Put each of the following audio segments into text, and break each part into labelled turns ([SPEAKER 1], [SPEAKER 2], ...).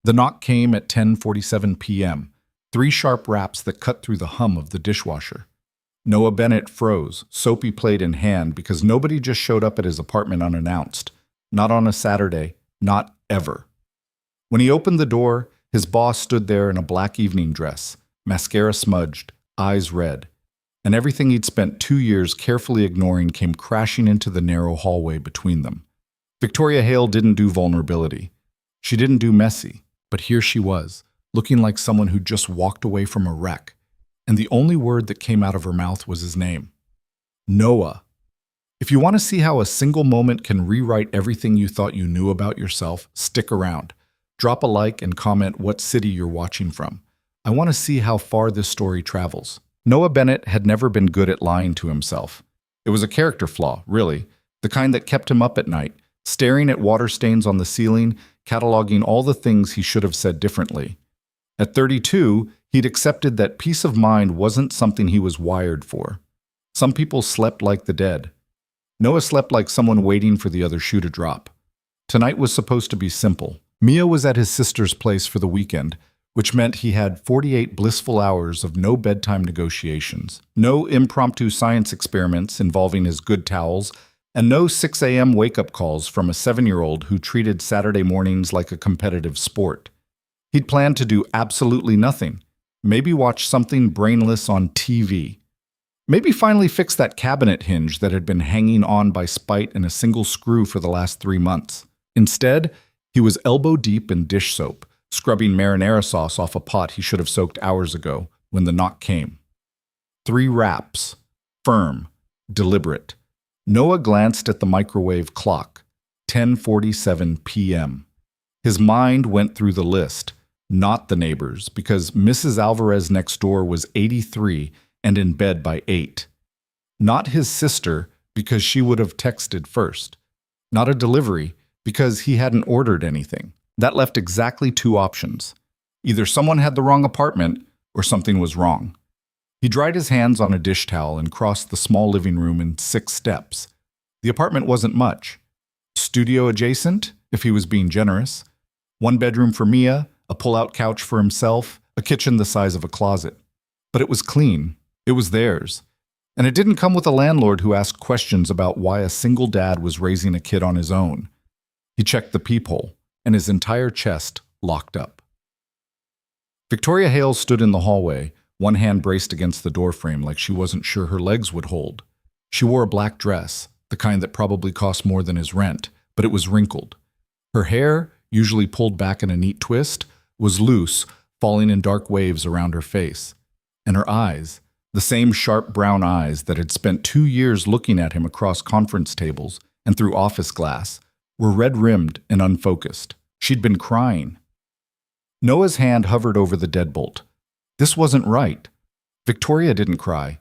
[SPEAKER 1] The knock came at 10:47 p.m., three sharp raps that cut through the hum of the dishwasher. Noah Bennett froze, soapy plate in hand, because nobody just showed up at his apartment unannounced. Not on a Saturday, not ever. When he opened the door, his boss stood there in a black evening dress, mascara smudged, eyes red, and everything he'd spent 2 years carefully ignoring came crashing into the narrow hallway between them. Victoria Hale didn't do vulnerability. She didn't do messy, but here she was, looking like someone who'd just walked away from a wreck, and the only word that came out of her mouth was his name. Noah. If you want to see how a single moment can rewrite everything you thought you knew about yourself, stick around. Drop a like and comment what city you're watching from. I want to see how far this story travels. Noah Bennett had never been good at lying to himself. It was a character flaw, really, the kind that kept him up at night, staring at water stains on the ceiling, cataloging all the things he should have said differently. At 32, he'd accepted that peace of mind wasn't something he was wired for. Some people slept like the dead. Noah slept like someone waiting for the other shoe to drop. Tonight was supposed to be simple. Mia was at his sister's place for the weekend, which meant he had 48 blissful hours of no bedtime negotiations, no impromptu science experiments involving his good towels, and no 6 a.m. wake-up calls from a 7-year-old who treated Saturday mornings like a competitive sport. He'd planned to do absolutely nothing. Maybe watch something brainless on TV. Maybe finally fix that cabinet hinge that had been hanging on by spite and a single screw for the last 3 months. Instead, he was elbow-deep in dish soap, scrubbing marinara sauce off a pot he should have soaked hours ago when the knock came. 3 raps. Firm. Deliberate. Noah glanced at the microwave clock. 10:47 p.m. His mind went through the list, not the neighbors, because Mrs. Alvarez next door was 83 and in bed by 8. Not his sister, because she would have texted first. Not a delivery, because he hadn't ordered anything. That left exactly 2 options. Either someone had the wrong apartment, or something was wrong. He dried his hands on a dish towel and crossed the small living room in 6 steps. The apartment wasn't much. Studio adjacent, if he was being generous. 1 bedroom for Mia, a pull-out couch for himself, a kitchen the size of a closet. But it was clean. It was theirs. And it didn't come with a landlord who asked questions about why a single dad was raising a kid on his own. He checked the peephole, and his entire chest locked up. Victoria Hale stood in the hallway, one hand braced against the doorframe like she wasn't sure her legs would hold. She wore a black dress, the kind that probably cost more than his rent, but it was wrinkled. Her hair, usually pulled back in a neat twist, was loose, falling in dark waves around her face. And her eyes, the same sharp brown eyes that had spent 2 years looking at him across conference tables and through office glass, were red-rimmed and unfocused. She'd been crying. Noah's hand hovered over the deadbolt. This wasn't right. Victoria didn't cry.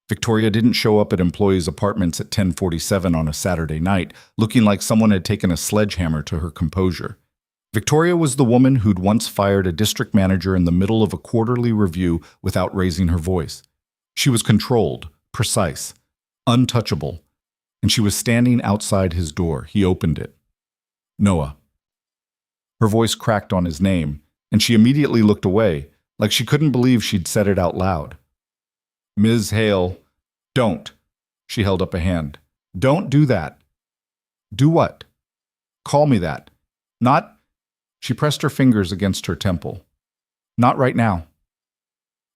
[SPEAKER 1] Victoria didn't show up at employees' apartments at 10:47 on a Saturday night, looking like someone had taken a sledgehammer to her composure. Victoria was the woman who'd once fired a district manager in the middle of a quarterly review without raising her voice. She was controlled, precise, untouchable, and she was standing outside his door. He opened it. Noah. Her voice cracked on his name, and she immediately looked away, like she couldn't believe she'd said it out loud. Ms. Hale, don't. She held up a hand. Don't do that. Do what? Call me that. Not. She pressed her fingers against her temple. Not right now.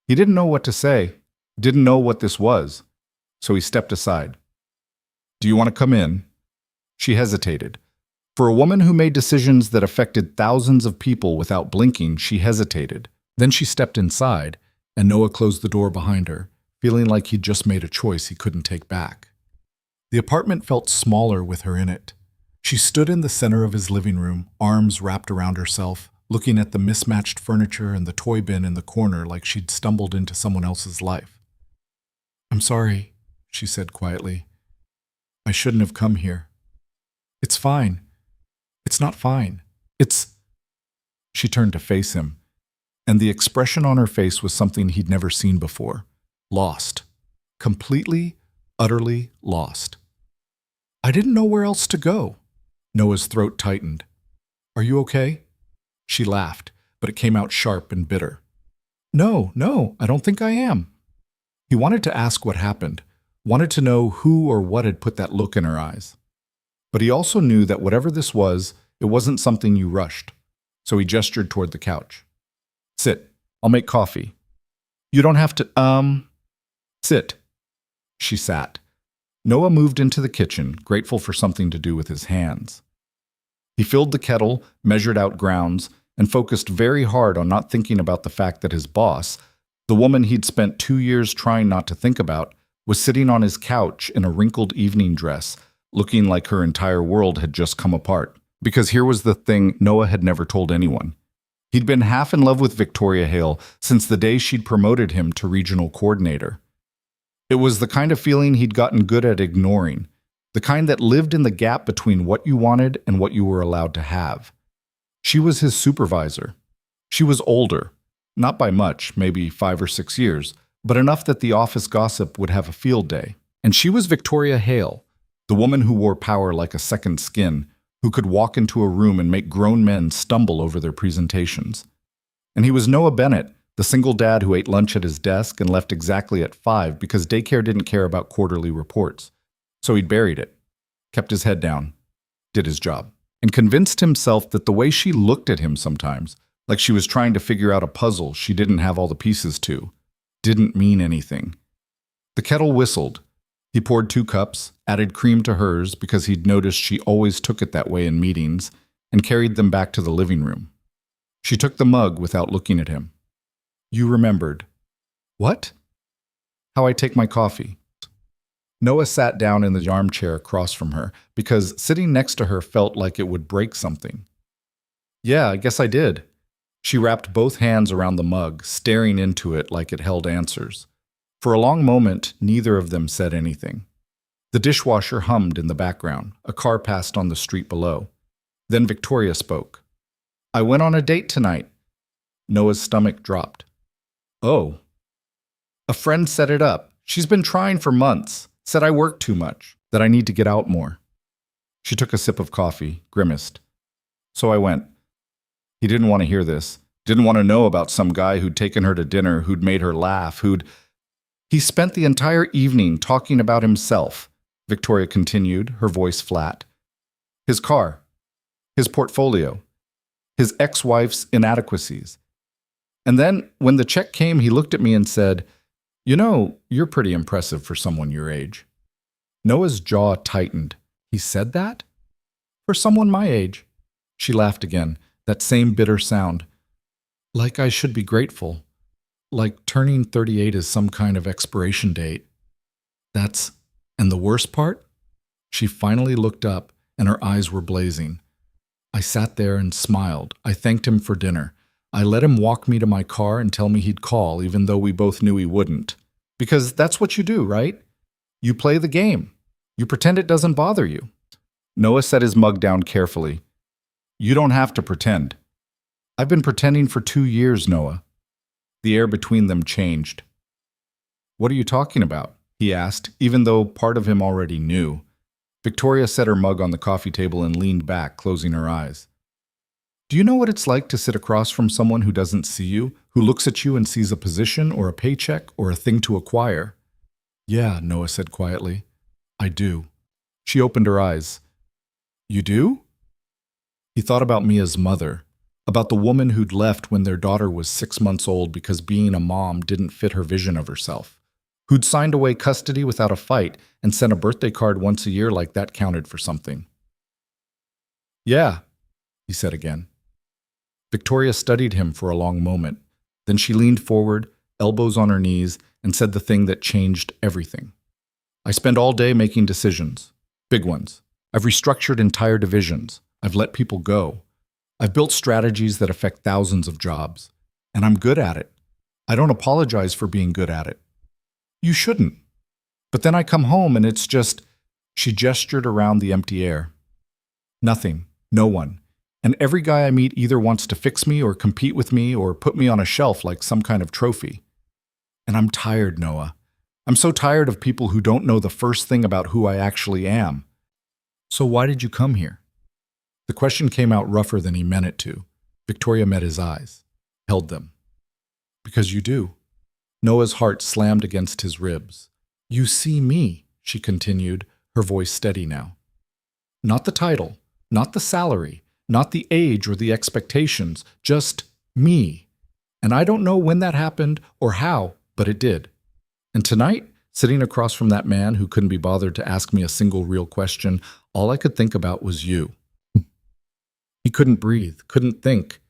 [SPEAKER 1] He didn't know what to say, didn't know what this was, so he stepped aside. Do you want to come in? She hesitated. For a woman who made decisions that affected thousands of people without blinking, she hesitated. Then she stepped inside, and Noah closed the door behind her, feeling like he'd just made a choice he couldn't take back. The apartment felt smaller with her in it. She stood in the center of his living room, arms wrapped around herself, looking at the mismatched furniture and the toy bin in the corner like she'd stumbled into someone else's life. I'm sorry, she said quietly. I shouldn't have come here. It's fine. It's not fine. It's... She turned to face him, and the expression on her face was something he'd never seen before. Lost. Completely, utterly lost. I didn't know where else to go. Noah's throat tightened. Are you okay? She laughed, but it came out sharp and bitter. No, no, I don't think I am. He wanted to ask what happened, wanted to know who or what had put that look in her eyes. But he also knew that whatever this was, it wasn't something you rushed. So he gestured toward the couch. Sit. I'll make coffee. You don't have to, sit. She sat. Noah moved into the kitchen, grateful for something to do with his hands. He filled the kettle, measured out grounds, and focused very hard on not thinking about the fact that his boss, the woman he'd spent 2 years trying not to think about, was sitting on his couch in a wrinkled evening dress, looking like her entire world had just come apart. Because here was the thing Noah had never told anyone. He'd been half in love with Victoria Hale since the day she'd promoted him to regional coordinator. It was the kind of feeling he'd gotten good at ignoring, the kind that lived in the gap between what you wanted and what you were allowed to have. She was his supervisor. She was older, not by much, maybe 5 or 6 years, but enough that the office gossip would have a field day. And she was Victoria Hale, the woman who wore power like a second skin, who could walk into a room and make grown men stumble over their presentations. And he was Noah Bennett, the single dad who ate lunch at his desk and left exactly at 5 because daycare didn't care about quarterly reports. So he'd buried it, kept his head down, did his job, and convinced himself that the way she looked at him sometimes, like she was trying to figure out a puzzle she didn't have all the pieces to, didn't mean anything. The kettle whistled. He poured 2 cups, added cream to hers because he'd noticed she always took it that way in meetings, and carried them back to the living room. She took the mug without looking at him. You remembered. What? How I take my coffee. Noah sat down in the armchair across from her because sitting next to her felt like it would break something. Yeah, I guess I did. She wrapped both hands around the mug, staring into it like it held answers. For a long moment, neither of them said anything. The dishwasher hummed in the background. A car passed on the street below. Then Victoria spoke. I went on a date tonight. Noah's stomach dropped. Oh. A friend set it up. She's been trying for months. Said I work too much, that I need to get out more. She took a sip of coffee, grimaced. So I went. He didn't want to hear this. Didn't want to know about some guy who'd taken her to dinner, who'd made her laugh, He spent the entire evening talking about himself, Victoria continued, her voice flat. His car, his portfolio, his ex-wife's inadequacies. And then, when the check came, he looked at me and said, You know, you're pretty impressive for someone your age. Noah's jaw tightened. He said that? For someone my age. She laughed again, that same bitter sound. Like I should be grateful. Like turning 38 is some kind of expiration date. And the worst part? She finally looked up, and her eyes were blazing. I sat there and smiled. I thanked him for dinner. I let him walk me to my car and tell me he'd call, even though we both knew he wouldn't. Because that's what you do, right? You play the game. You pretend it doesn't bother you. Noah set his mug down carefully. You don't have to pretend. I've been pretending for 2 years, Noah. The air between them changed. What are you talking about? He asked, even though part of him already knew. Victoria set her mug on the coffee table and leaned back, closing her eyes. Do you know what it's like to sit across from someone who doesn't see you, who looks at you and sees a position or a paycheck or a thing to acquire? Yeah, Noah said quietly. I do. She opened her eyes. You do? He thought about Mia's mother, about the woman who'd left when their daughter was 6 months old because being a mom didn't fit her vision of herself, who'd signed away custody without a fight and sent a birthday card once a year like that counted for something. Yeah, he said again. Victoria studied him for a long moment. Then she leaned forward, elbows on her knees, and said the thing that changed everything. I spend all day making decisions, big ones. I've restructured entire divisions. I've let people go. I've built strategies that affect thousands of jobs. And I'm good at it. I don't apologize for being good at it. You shouldn't. But then I come home and it's just, she gestured around the empty air. Nothing. No one. And every guy I meet either wants to fix me or compete with me or put me on a shelf like some kind of trophy. And I'm tired, Noah. I'm so tired of people who don't know the first thing about who I actually am. So why did you come here? The question came out rougher than he meant it to. Victoria met his eyes, held them. Because you do. Noah's heart slammed against his ribs. You see me, she continued, her voice steady now. Not the title, not the salary, not the age or the expectations, just me. And I don't know when that happened or how, but it did. And tonight, sitting across from that man who couldn't be bothered to ask me a single real question, all I could think about was you. He couldn't breathe, couldn't think.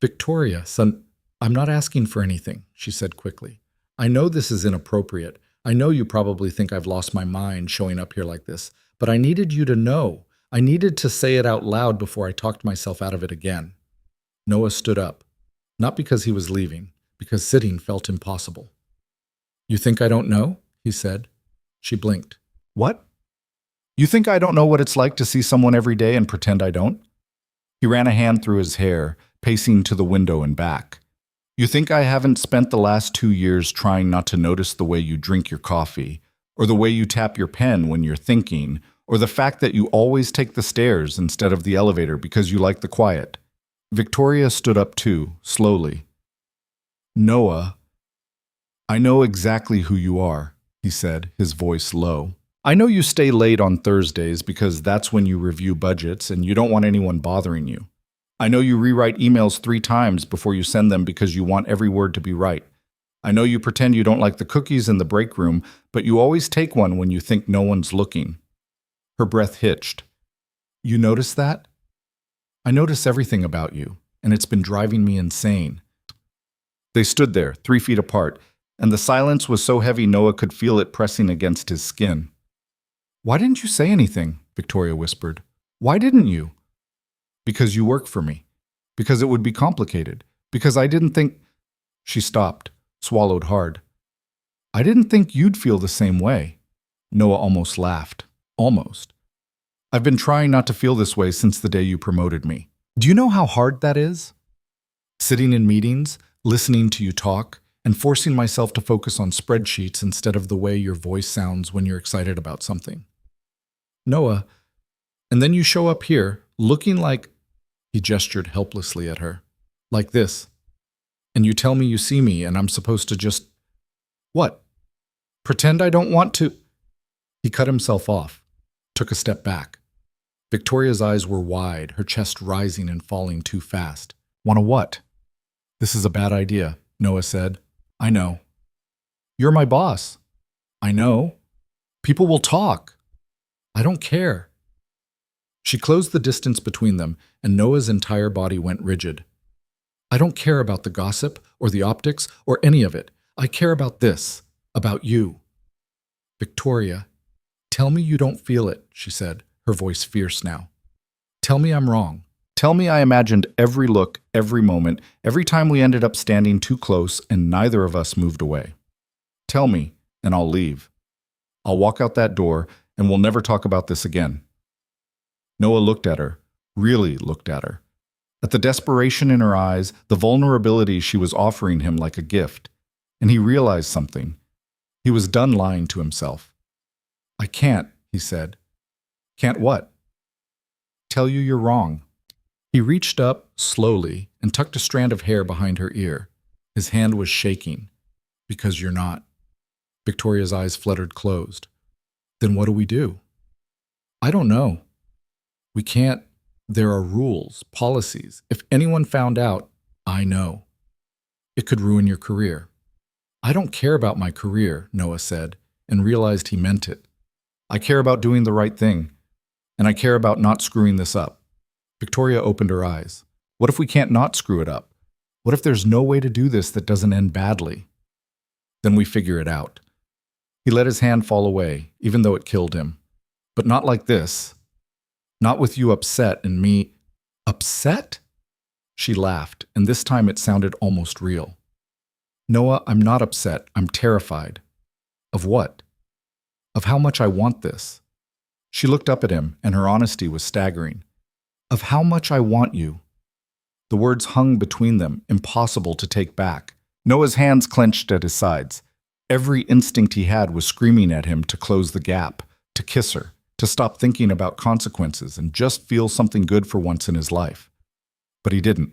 [SPEAKER 1] Victoria, son, I'm not asking for anything, she said quickly. I know this is inappropriate. I know you probably think I've lost my mind showing up here like this, but I needed you to know. I needed to say it out loud before I talked myself out of it again. Noah stood up, not because he was leaving, because sitting felt impossible. You think I don't know? He said. She blinked. What? You think I don't know what it's like to see someone every day and pretend I don't? He ran a hand through his hair, pacing to the window and back. You think I haven't spent the last 2 years trying not to notice the way you drink your coffee, or the way you tap your pen when you're thinking, or the fact that you always take the stairs instead of the elevator because you like the quiet? Victoria stood up too, slowly. Noah, I know exactly who you are, he said, his voice low. I know you stay late on Thursdays because that's when you review budgets and you don't want anyone bothering you. I know you rewrite emails 3 times before you send them because you want every word to be right. I know you pretend you don't like the cookies in the break room, but you always take one when you think no one's looking. Her breath hitched. You notice that? I notice everything about you, and it's been driving me insane. They stood there, 3 feet apart, and the silence was so heavy Noah could feel it pressing against his skin. Why didn't you say anything? Victoria whispered. Why didn't you? Because you work for me. Because it would be complicated. Because I didn't think... She stopped, swallowed hard. I didn't think you'd feel the same way. Noah almost laughed. Almost. I've been trying not to feel this way since the day you promoted me. Do you know how hard that is? Sitting in meetings, listening to you talk, and forcing myself to focus on spreadsheets instead of the way your voice sounds when you're excited about something. Noah, and then you show up here, looking like... He gestured helplessly at her. Like this. And you tell me you see me and I'm supposed to just... What? Pretend I don't want to... He cut himself off, took a step back. Victoria's eyes were wide, her chest rising and falling too fast. Want to what? This is a bad idea, Noah said. I know. You're my boss. I know. People will talk. I don't care. She closed the distance between them, and Noah's entire body went rigid. I don't care about the gossip or the optics or any of it. I care about this, about you. Victoria, tell me you don't feel it, she said, her voice fierce now. Tell me I'm wrong. Tell me I imagined every look, every moment, every time we ended up standing too close and neither of us moved away. Tell me, and I'll leave. I'll walk out that door, and we'll never talk about this again. Noah looked at her, really looked at her. At the desperation in her eyes, the vulnerability she was offering him like a gift. And he realized something. He was done lying to himself. I can't, he said. Can't what? Tell you you're wrong. He reached up, slowly, and tucked a strand of hair behind her ear. His hand was shaking. Because you're not. Victoria's eyes fluttered closed. Then what do we do? I don't know. We can't. There are rules, policies. If anyone found out, I know. It could ruin your career. I don't care about my career, Noah said, and realized he meant it. I care about doing the right thing, and I care about not screwing this up. Victoria opened her eyes. What if we can't not screw it up? What if there's no way to do this that doesn't end badly? Then we figure it out. He let his hand fall away, even though it killed him. But not like this. Not with you upset and me... Upset? She laughed, and this time it sounded almost real. Noah, I'm not upset. I'm terrified. Of what? Of how much I want this. She looked up at him, and her honesty was staggering. Of how much I want you. The words hung between them, impossible to take back. Noah's hands clenched at his sides. Every instinct he had was screaming at him to close the gap, to kiss her, to stop thinking about consequences and just feel something good for once in his life. But he didn't.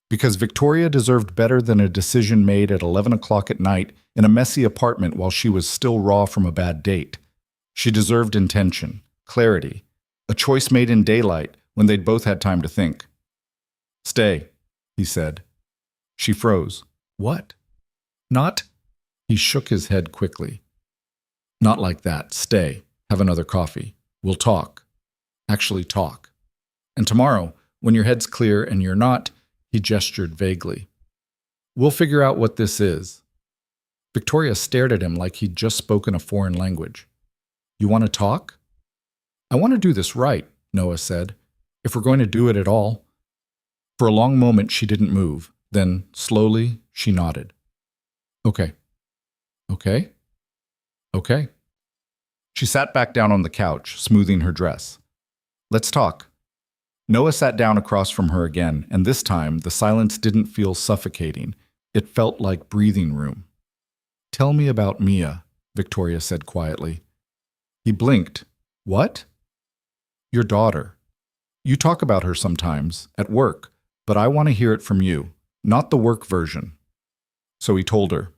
[SPEAKER 1] Because Victoria deserved better than a decision made at 11 o'clock at night in a messy apartment while she was still raw from a bad date. She deserved intention, clarity, a choice made in daylight when they'd both had time to think. "Stay," he said. She froze. "What? Not?" He shook his head quickly. "Not like that. Stay. Have another coffee. We'll talk. Actually talk. And tomorrow, when your head's clear and you're not," he gestured vaguely, "we'll figure out what this is." Victoria stared at him like he'd just spoken a foreign language. "You want to talk?" "I want to do this right," Noah said, "if we're going to do it at all." For a long moment she didn't move. Then, slowly, she nodded. "Okay. Okay? Okay." She sat back down on the couch, smoothing her dress. "Let's talk." Noah sat down across from her again, and this time the silence didn't feel suffocating. It felt like breathing room. "Tell me about Mia," Victoria said quietly. He blinked. "What?" "Your daughter. You talk about her sometimes, at work, but I want to hear it from you, not the work version." So he told her.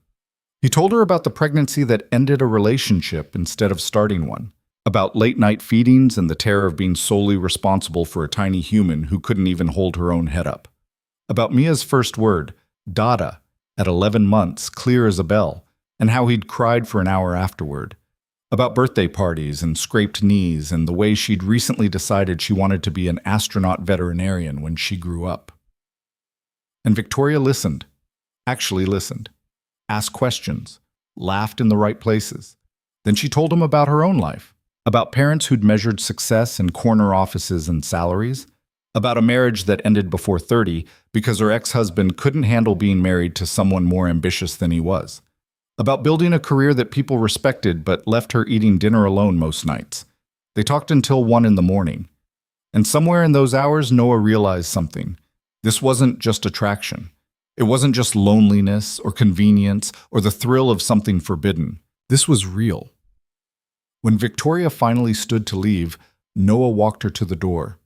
[SPEAKER 1] He told her about the pregnancy that ended a relationship instead of starting one, about late-night feedings and the terror of being solely responsible for a tiny human who couldn't even hold her own head up, about Mia's first word, Dada, at 11 months, clear as a bell, and how he'd cried for an hour afterward, about birthday parties and scraped knees and the way she'd recently decided she wanted to be an astronaut veterinarian when she grew up. And Victoria listened, actually listened, asked questions, laughed in the right places. Then she told him about her own life, about parents who'd measured success in corner offices and salaries, about a marriage that ended before 30 because her ex-husband couldn't handle being married to someone more ambitious than he was, about building a career that people respected but left her eating dinner alone most nights. They talked until 1 in the morning. And somewhere in those hours, Noah realized something. This wasn't just attraction. It wasn't just loneliness or convenience or the thrill of something forbidden. This was real. When Victoria finally stood to leave, Noah walked her to the door.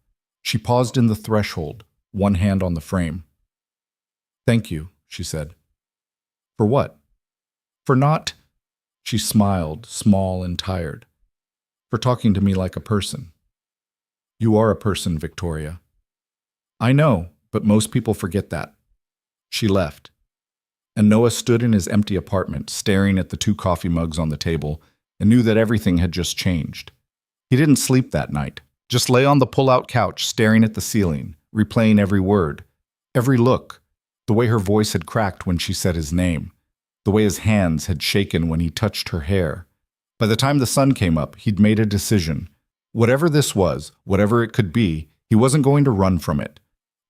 [SPEAKER 1] She paused in the threshold, one hand on the frame. "Thank you," she said. "For what?" "For not," she smiled, small and tired, "for talking to me like a person." "You are a person, Victoria." "I know, but most people forget that." She left, and Noah stood in his empty apartment, staring at the 2 coffee mugs on the table, and knew that everything had just changed. He didn't sleep that night, just lay on the pull-out couch, staring at the ceiling, replaying every word, every look, the way her voice had cracked when she said his name, the way his hands had shaken when he touched her hair. By the time the sun came up, he'd made a decision. Whatever this was, whatever it could be, he wasn't going to run from it.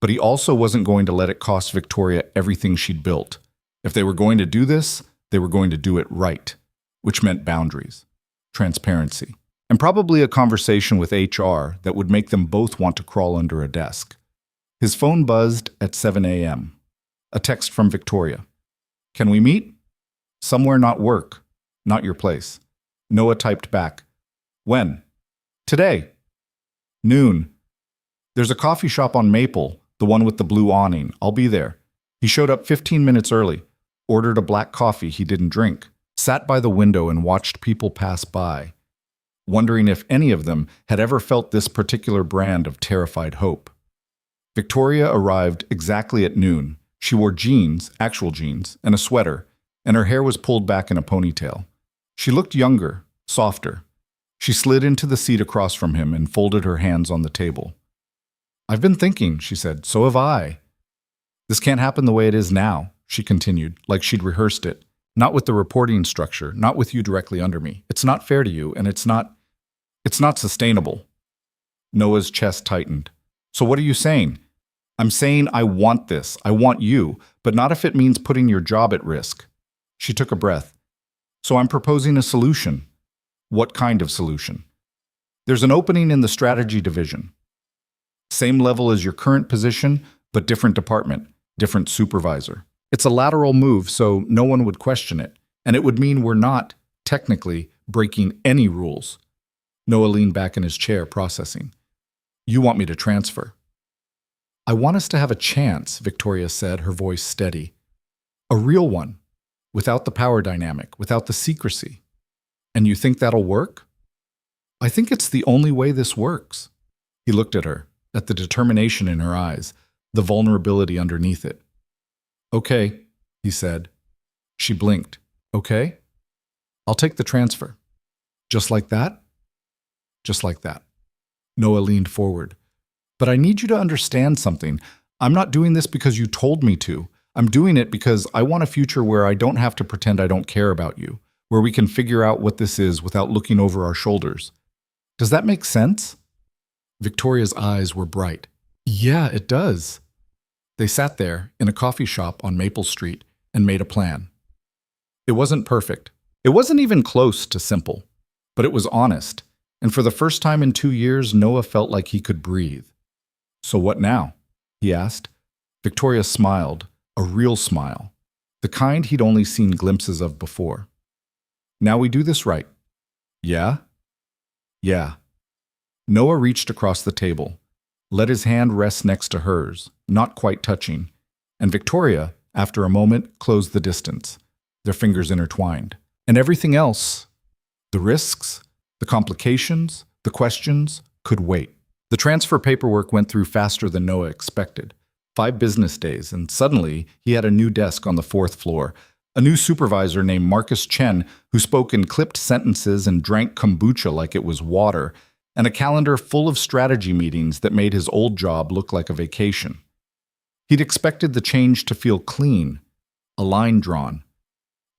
[SPEAKER 1] But he also wasn't going to let it cost Victoria everything she'd built. If they were going to do this, they were going to do it right, which meant boundaries, transparency, and probably a conversation with HR that would make them both want to crawl under a desk. His phone buzzed at 7 a.m. A text from Victoria. "Can we meet?" "Somewhere not work, not your place." Noah typed back. "When?" "Today." "Noon. There's a coffee shop on Maple, the one with the blue awning. I'll be there." He showed up 15 minutes early, ordered a black coffee he didn't drink, sat by the window and watched people pass by, wondering if any of them had ever felt this particular brand of terrified hope. Victoria arrived exactly at noon. She wore jeans, actual jeans, and a sweater, and her hair was pulled back in a ponytail. She looked younger, softer. She slid into the seat across from him and folded her hands on the table. "I've been thinking," she said. "So have I." "This can't happen the way it is now," she continued, like she'd rehearsed it. "Not with the reporting structure, not with you directly under me. It's not fair to you, and it's not sustainable." Noah's chest tightened. "So what are you saying?" "I'm saying I want this. I want you, but not if it means putting your job at risk." She took a breath. "So I'm proposing a solution." "What kind of solution?" "There's an opening in the strategy division. Same level as your current position, but different department, different supervisor. It's a lateral move, so no one would question it, and it would mean we're not, technically, breaking any rules." Noah leaned back in his chair, processing. "You want me to transfer?" I want us to have a chance, Victoria said, her voice steady. A real one, without the power dynamic, without the secrecy. And you think that'll work? I think it's the only way this works. He looked at her, at the determination in her eyes, the vulnerability underneath it. Okay, he said. She blinked. Okay? I'll take the transfer. Just like that? Just like that. Noah leaned forward. But I need you to understand something. I'm not doing this because you told me to. I'm doing it because I want a future where I don't have to pretend I don't care about you, where we can figure out what this is without looking over our shoulders. Does that make sense? Victoria's eyes were bright. Yeah, it does. They sat there in a coffee shop on Maple Street and made a plan. It wasn't perfect. It wasn't even close to simple, but it was honest. And for the first time in 2 years, Noah felt like he could breathe. So what now? He asked. Victoria smiled, a real smile, the kind he'd only seen glimpses of before. Now we do this right. Yeah? Yeah. Noah reached across the table, let his hand rest next to hers, not quite touching, and Victoria, after a moment, closed the distance, their fingers intertwined. And everything else, the risks, the complications, the questions, could wait. The transfer paperwork went through faster than Noah expected. 5 business days, and suddenly he had a new desk on the 4th floor, a new supervisor named Marcus Chen who spoke in clipped sentences and drank kombucha like it was water, and a calendar full of strategy meetings that made his old job look like a vacation. He'd expected the change to feel clean, a line drawn,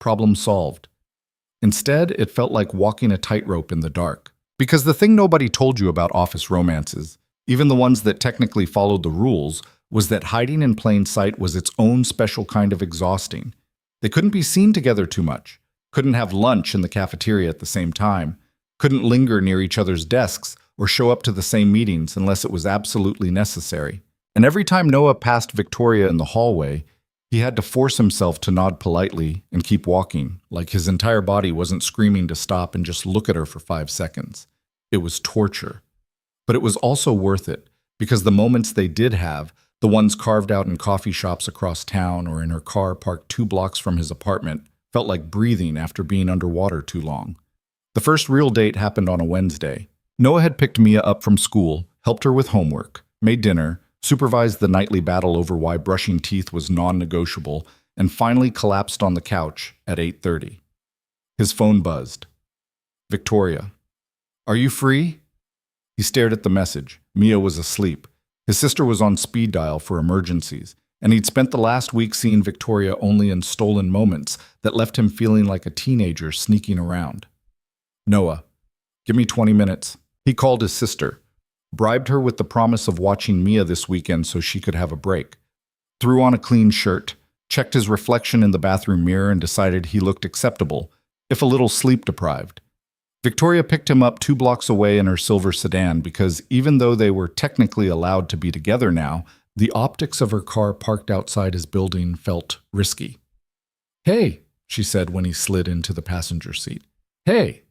[SPEAKER 1] problem solved. Instead, it felt like walking a tightrope in the dark. Because the thing nobody told you about office romances, even the ones that technically followed the rules, was that hiding in plain sight was its own special kind of exhausting. They couldn't be seen together too much, couldn't have lunch in the cafeteria at the same time, couldn't linger near each other's desks or show up to the same meetings unless it was absolutely necessary. And every time Noah passed Victoria in the hallway, he had to force himself to nod politely and keep walking, like his entire body wasn't screaming to stop and just look at her for 5 seconds. It was torture. But it was also worth it, because the moments they did have, the ones carved out in coffee shops across town or in her car parked 2 blocks from his apartment, felt like breathing after being underwater too long. The first real date happened on a Wednesday. Noah had picked Mia up from school, helped her with homework, made dinner, supervised the nightly battle over why brushing teeth was non-negotiable, and finally collapsed on the couch at 8:30. His phone buzzed. Victoria. Are you free? He stared at the message. Mia was asleep. His sister was on speed dial for emergencies, and he'd spent the last week seeing Victoria only in stolen moments that left him feeling like a teenager sneaking around. Noah. Give me 20 minutes. He called his sister. Bribed her with the promise of watching Mia this weekend so she could have a break. Threw on a clean shirt, checked his reflection in the bathroom mirror and decided he looked acceptable, if a little sleep-deprived. Victoria picked him up 2 blocks away in her silver sedan because even though they were technically allowed to be together now, the optics of her car parked outside his building felt risky. Hey, she said when he slid into the passenger seat. Hey.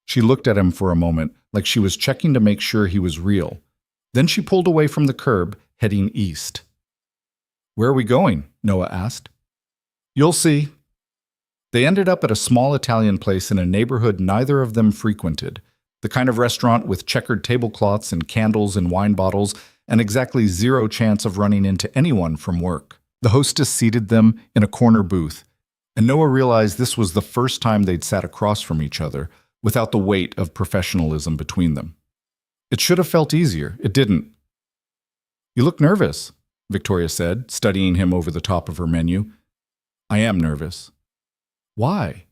[SPEAKER 1] She looked at him for a moment, like she was checking to make sure he was real. Then she pulled away from the curb, heading east. Where are we going? Noah asked. You'll see. They ended up at a small Italian place in a neighborhood neither of them frequented, the kind of restaurant with checkered tablecloths and candles and wine bottles, and exactly 0 chance of running into anyone from work. The hostess seated them in a corner booth, and Noah realized this was the first time they'd sat across from each other, without the weight of professionalism between them. It should have felt easier. It didn't. You look nervous, Victoria said, studying him over the top of her menu. I am nervous. Why?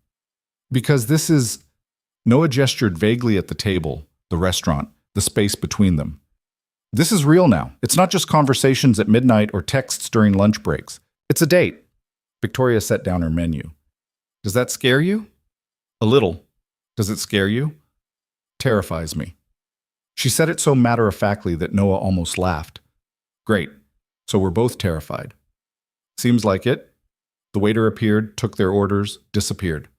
[SPEAKER 1] Because this is... Noah gestured vaguely at the table, the restaurant, the space between them. This is real now. It's not just conversations at midnight or texts during lunch breaks. It's a date. Victoria set down her menu. Does that scare you? A little. Does it scare you? Terrifies me. She said it so matter-of-factly that Noah almost laughed. Great. So we're both terrified. Seems like it. The waiter appeared, took their orders, disappeared.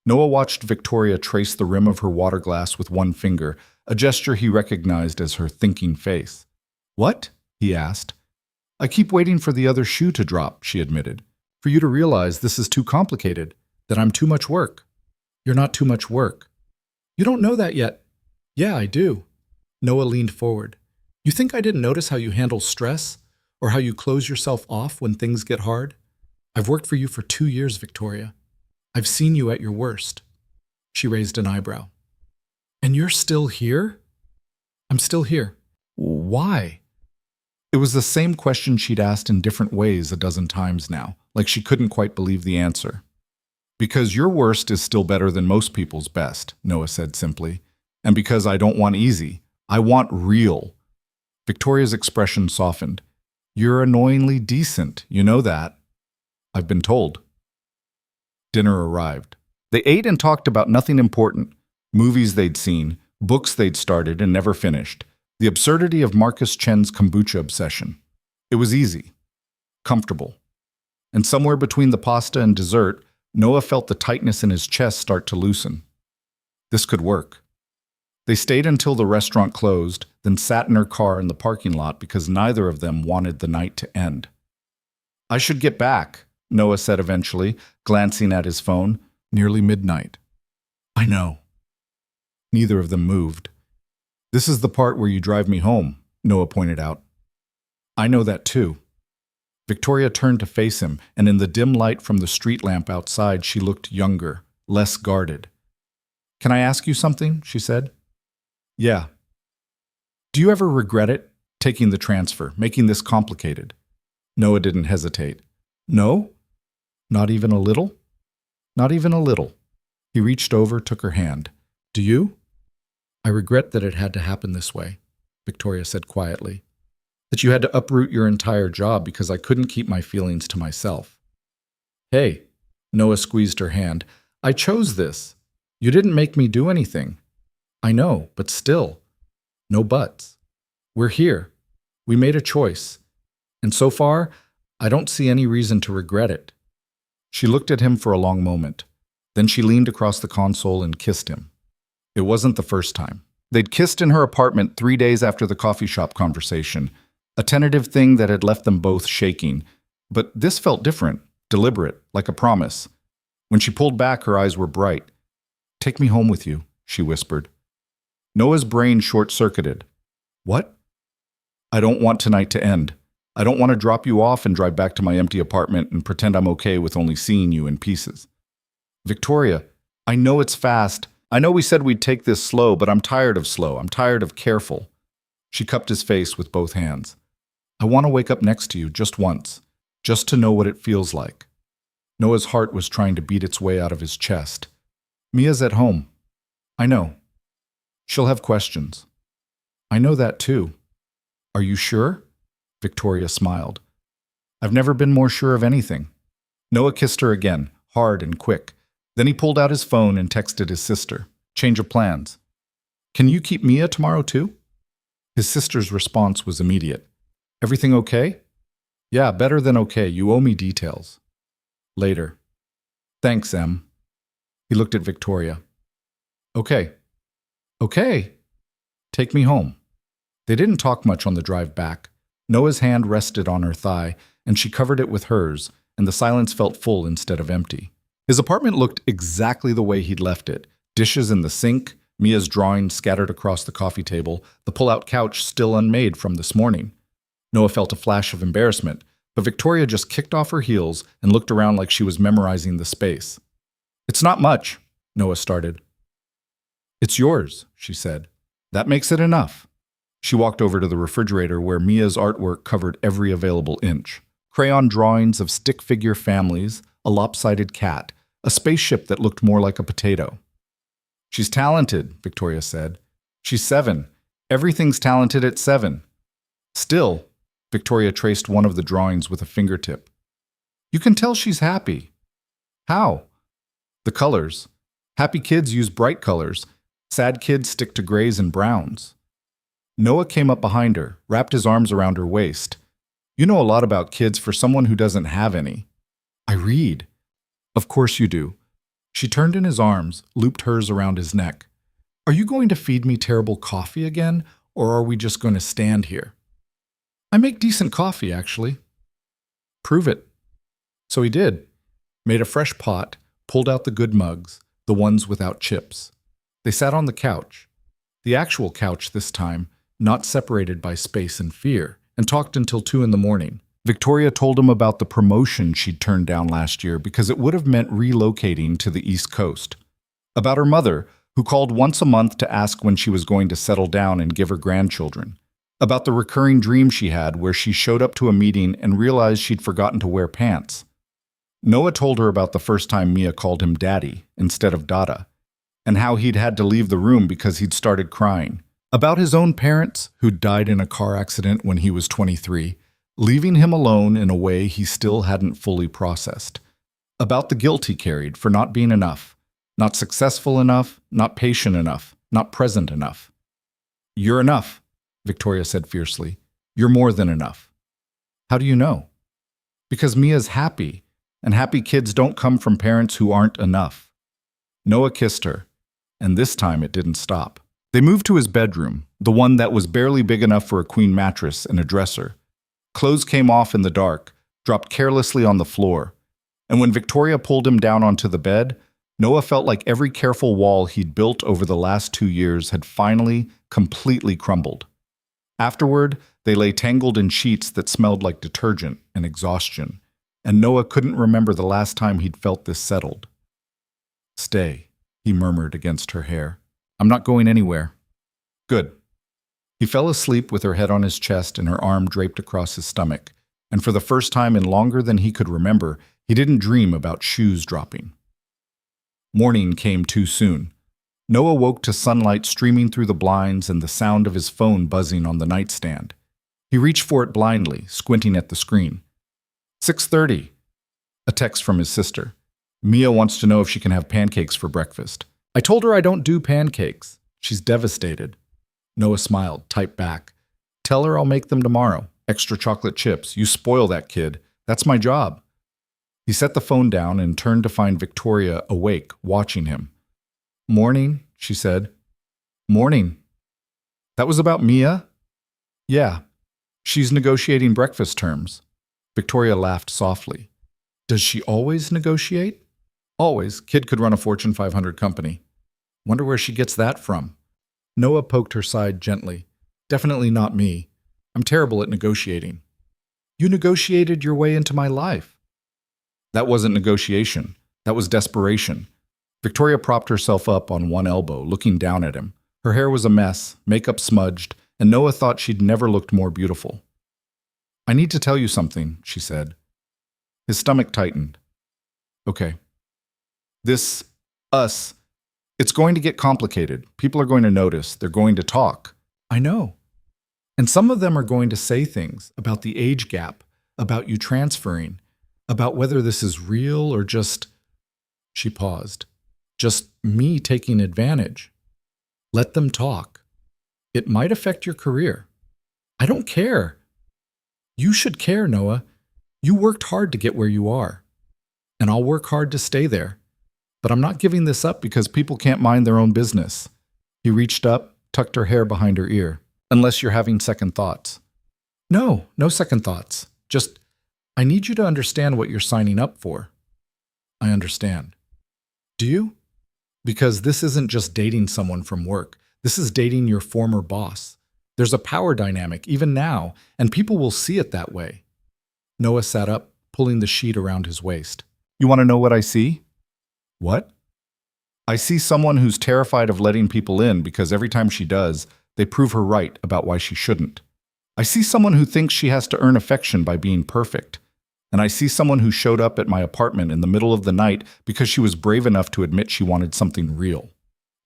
[SPEAKER 1] Noah watched Victoria trace the rim of her water glass with one finger, a gesture he recognized as her thinking face. What? He asked. I keep waiting for the other shoe to drop, she admitted. For you to realize this is too complicated, that I'm too much work. You're not too much work. You don't know that yet. Yeah, I do. Noah leaned forward. You think I didn't notice how you handle stress? Or how you close yourself off when things get hard? I've worked for you for 2 years, Victoria. I've seen you at your worst. She raised an eyebrow. And you're still here? I'm still here. Why? It was the same question she'd asked in different ways a dozen times now, like she couldn't quite believe the answer. Because your worst is still better than most people's best, Noah said simply. And because I don't want easy, I want real. Victoria's expression softened. You're annoyingly decent, you know that. I've been told. Dinner arrived. They ate and talked about nothing important. Movies they'd seen, books they'd started and never finished. The absurdity of Marcus Chen's kombucha obsession. It was easy. Comfortable. And somewhere between the pasta and dessert, Noah felt the tightness in his chest start to loosen. This could work. They stayed until the restaurant closed, then sat in her car in the parking lot because neither of them wanted the night to end. I should get back, Noah said eventually, glancing at his phone. Nearly midnight. I know. Neither of them moved. This is the part where you drive me home, Noah pointed out. I know that too. Victoria turned to face him, and in the dim light from the street lamp outside, she looked younger, less guarded. Can I ask you something? She said. Yeah. Do you ever regret it, taking the transfer, making this complicated? Noah didn't hesitate. No? Not even a little? Not even a little. He reached over, took her hand. Do you? I regret that it had to happen this way, Victoria said quietly. That you had to uproot your entire job because I couldn't keep my feelings to myself. Hey, Noah squeezed her hand. I chose this. You didn't make me do anything. I know, but still. No buts. We're here. We made a choice. And so far, I don't see any reason to regret it. She looked at him for a long moment. Then she leaned across the console and kissed him. It wasn't the first time. They'd kissed in her apartment 3 days after the coffee shop conversation, a tentative thing that had left them both shaking. But this felt different, deliberate, like a promise. When she pulled back, her eyes were bright. Take me home with you, she whispered. Noah's brain short-circuited. What? I don't want tonight to end. I don't want to drop you off and drive back to my empty apartment and pretend I'm okay with only seeing you in pieces. Victoria, I know it's fast. I know we said we'd take this slow, but I'm tired of slow. I'm tired of careful. She cupped his face with both hands. I want to wake up next to you just once, just to know what it feels like. Noah's heart was trying to beat its way out of his chest. Mia's at home. I know. She'll have questions. I know that too. Are you sure? Victoria smiled. I've never been more sure of anything. Noah kissed her again, hard and quick. Then he pulled out his phone and texted his sister. Change of plans. Can you keep Mia tomorrow too? His sister's response was immediate. Everything okay? Yeah, better than okay. You owe me details. Later. Thanks, Em. He looked at Victoria. Okay. Okay. Take me home. They didn't talk much on the drive back. Noah's hand rested on her thigh, and she covered it with hers, and the silence felt full instead of empty. His apartment looked exactly the way he'd left it. Dishes in the sink, Mia's drawings scattered across the coffee table, the pull-out couch still unmade from this morning. Noah felt a flash of embarrassment, but Victoria just kicked off her heels and looked around like she was memorizing the space. It's not much, Noah started. It's yours, she said. That makes it enough. She walked over to the refrigerator where Mia's artwork covered every available inch. Crayon drawings of stick figure families, a lopsided cat, a spaceship that looked more like a potato. She's talented, Victoria said. She's 7. Everything's talented at 7. Still, Victoria traced one of the drawings with a fingertip. You can tell she's happy. How? The colors. Happy kids use bright colors. Sad kids stick to grays and browns. Noah came up behind her, wrapped his arms around her waist. You know a lot about kids for someone who doesn't have any. I read. Of course you do. She turned in his arms, looped hers around his neck. Are you going to feed me terrible coffee again, or are we just going to stand here? I make decent coffee, actually. Prove it. So he did. Made a fresh pot, pulled out the good mugs, the ones without chips. They sat on the couch, the actual couch this time, not separated by space and fear, and talked until 2 in the morning. Victoria told him about the promotion she'd turned down last year because it would have meant relocating to the East Coast. About her mother, who called once a month to ask when she was going to settle down and give her grandchildren. About the recurring dream she had where she showed up to a meeting and realized she'd forgotten to wear pants. Noah told her about the first time Mia called him Daddy instead of Dada, and how he'd had to leave the room because he'd started crying. About his own parents, who'd died in a car accident when he was 23, leaving him alone in a way he still hadn't fully processed. About the guilt he carried for not being enough, not successful enough, not patient enough, not present enough. "You're enough," Victoria said fiercely. "You're more than enough." "How do you know?" "Because Mia's happy, and happy kids don't come from parents who aren't enough." Noah kissed her, and this time it didn't stop. They moved to his bedroom, the one that was barely big enough for a queen mattress and a dresser. Clothes came off in the dark, dropped carelessly on the floor, and when Victoria pulled him down onto the bed, Noah felt like every careful wall he'd built over the last 2 years had finally, completely crumbled. Afterward, they lay tangled in sheets that smelled like detergent and exhaustion, and Noah couldn't remember the last time he'd felt this settled. "Stay," he murmured against her hair. "I'm not going anywhere." "Good." He fell asleep with her head on his chest and her arm draped across his stomach, and for the first time in longer than he could remember, he didn't dream about shoes dropping. Morning came too soon. Noah woke to sunlight streaming through the blinds and the sound of his phone buzzing on the nightstand. He reached for it blindly, squinting at the screen. 6:30. A text from his sister. "Mia wants to know if she can have pancakes for breakfast." "I told her I don't do pancakes. She's devastated." Noah smiled, typed back. "Tell her I'll make them tomorrow. Extra chocolate chips. You spoil that kid. That's my job." He set the phone down and turned to find Victoria awake, watching him. "Morning," she said. "Morning. That was about Mia?" "Yeah. She's negotiating breakfast terms." Victoria laughed softly. "Does she always negotiate?" "Always. Kid could run a Fortune 500 company." "Wonder where she gets that from." Noah poked her side gently. "Definitely not me. I'm terrible at negotiating." "You negotiated your way into my life." "That wasn't negotiation. That was desperation." Victoria propped herself up on one elbow, looking down at him. Her hair was a mess, makeup smudged, and Noah thought she'd never looked more beautiful. "I need to tell you something," she said. His stomach tightened. "Okay. Us, it's going to get complicated. People are going to notice. They're going to talk." "I know. And some of them are going to say things about the age gap, about you transferring, about whether this is real or just..." She paused. "Just me taking advantage. Let them talk. It might affect your career." "I don't care." "You should care, Noah. You worked hard to get where you are. And I'll work hard to stay there. But I'm not giving this up because people can't mind their own business." He reached up, tucked her hair behind her ear. "Unless you're having second thoughts." "No, no second thoughts. Just, I need you to understand what you're signing up for." "I understand." "Do you?" "Because this isn't just dating someone from work. This is dating your former boss. There's a power dynamic, even now, and people will see it that way." Noah sat up, pulling the sheet around his waist. "You want to know what I see?" "What?" "I see someone who's terrified of letting people in because every time she does, they prove her right about why she shouldn't. I see someone who thinks she has to earn affection by being perfect. And I see someone who showed up at my apartment in the middle of the night because she was brave enough to admit she wanted something real."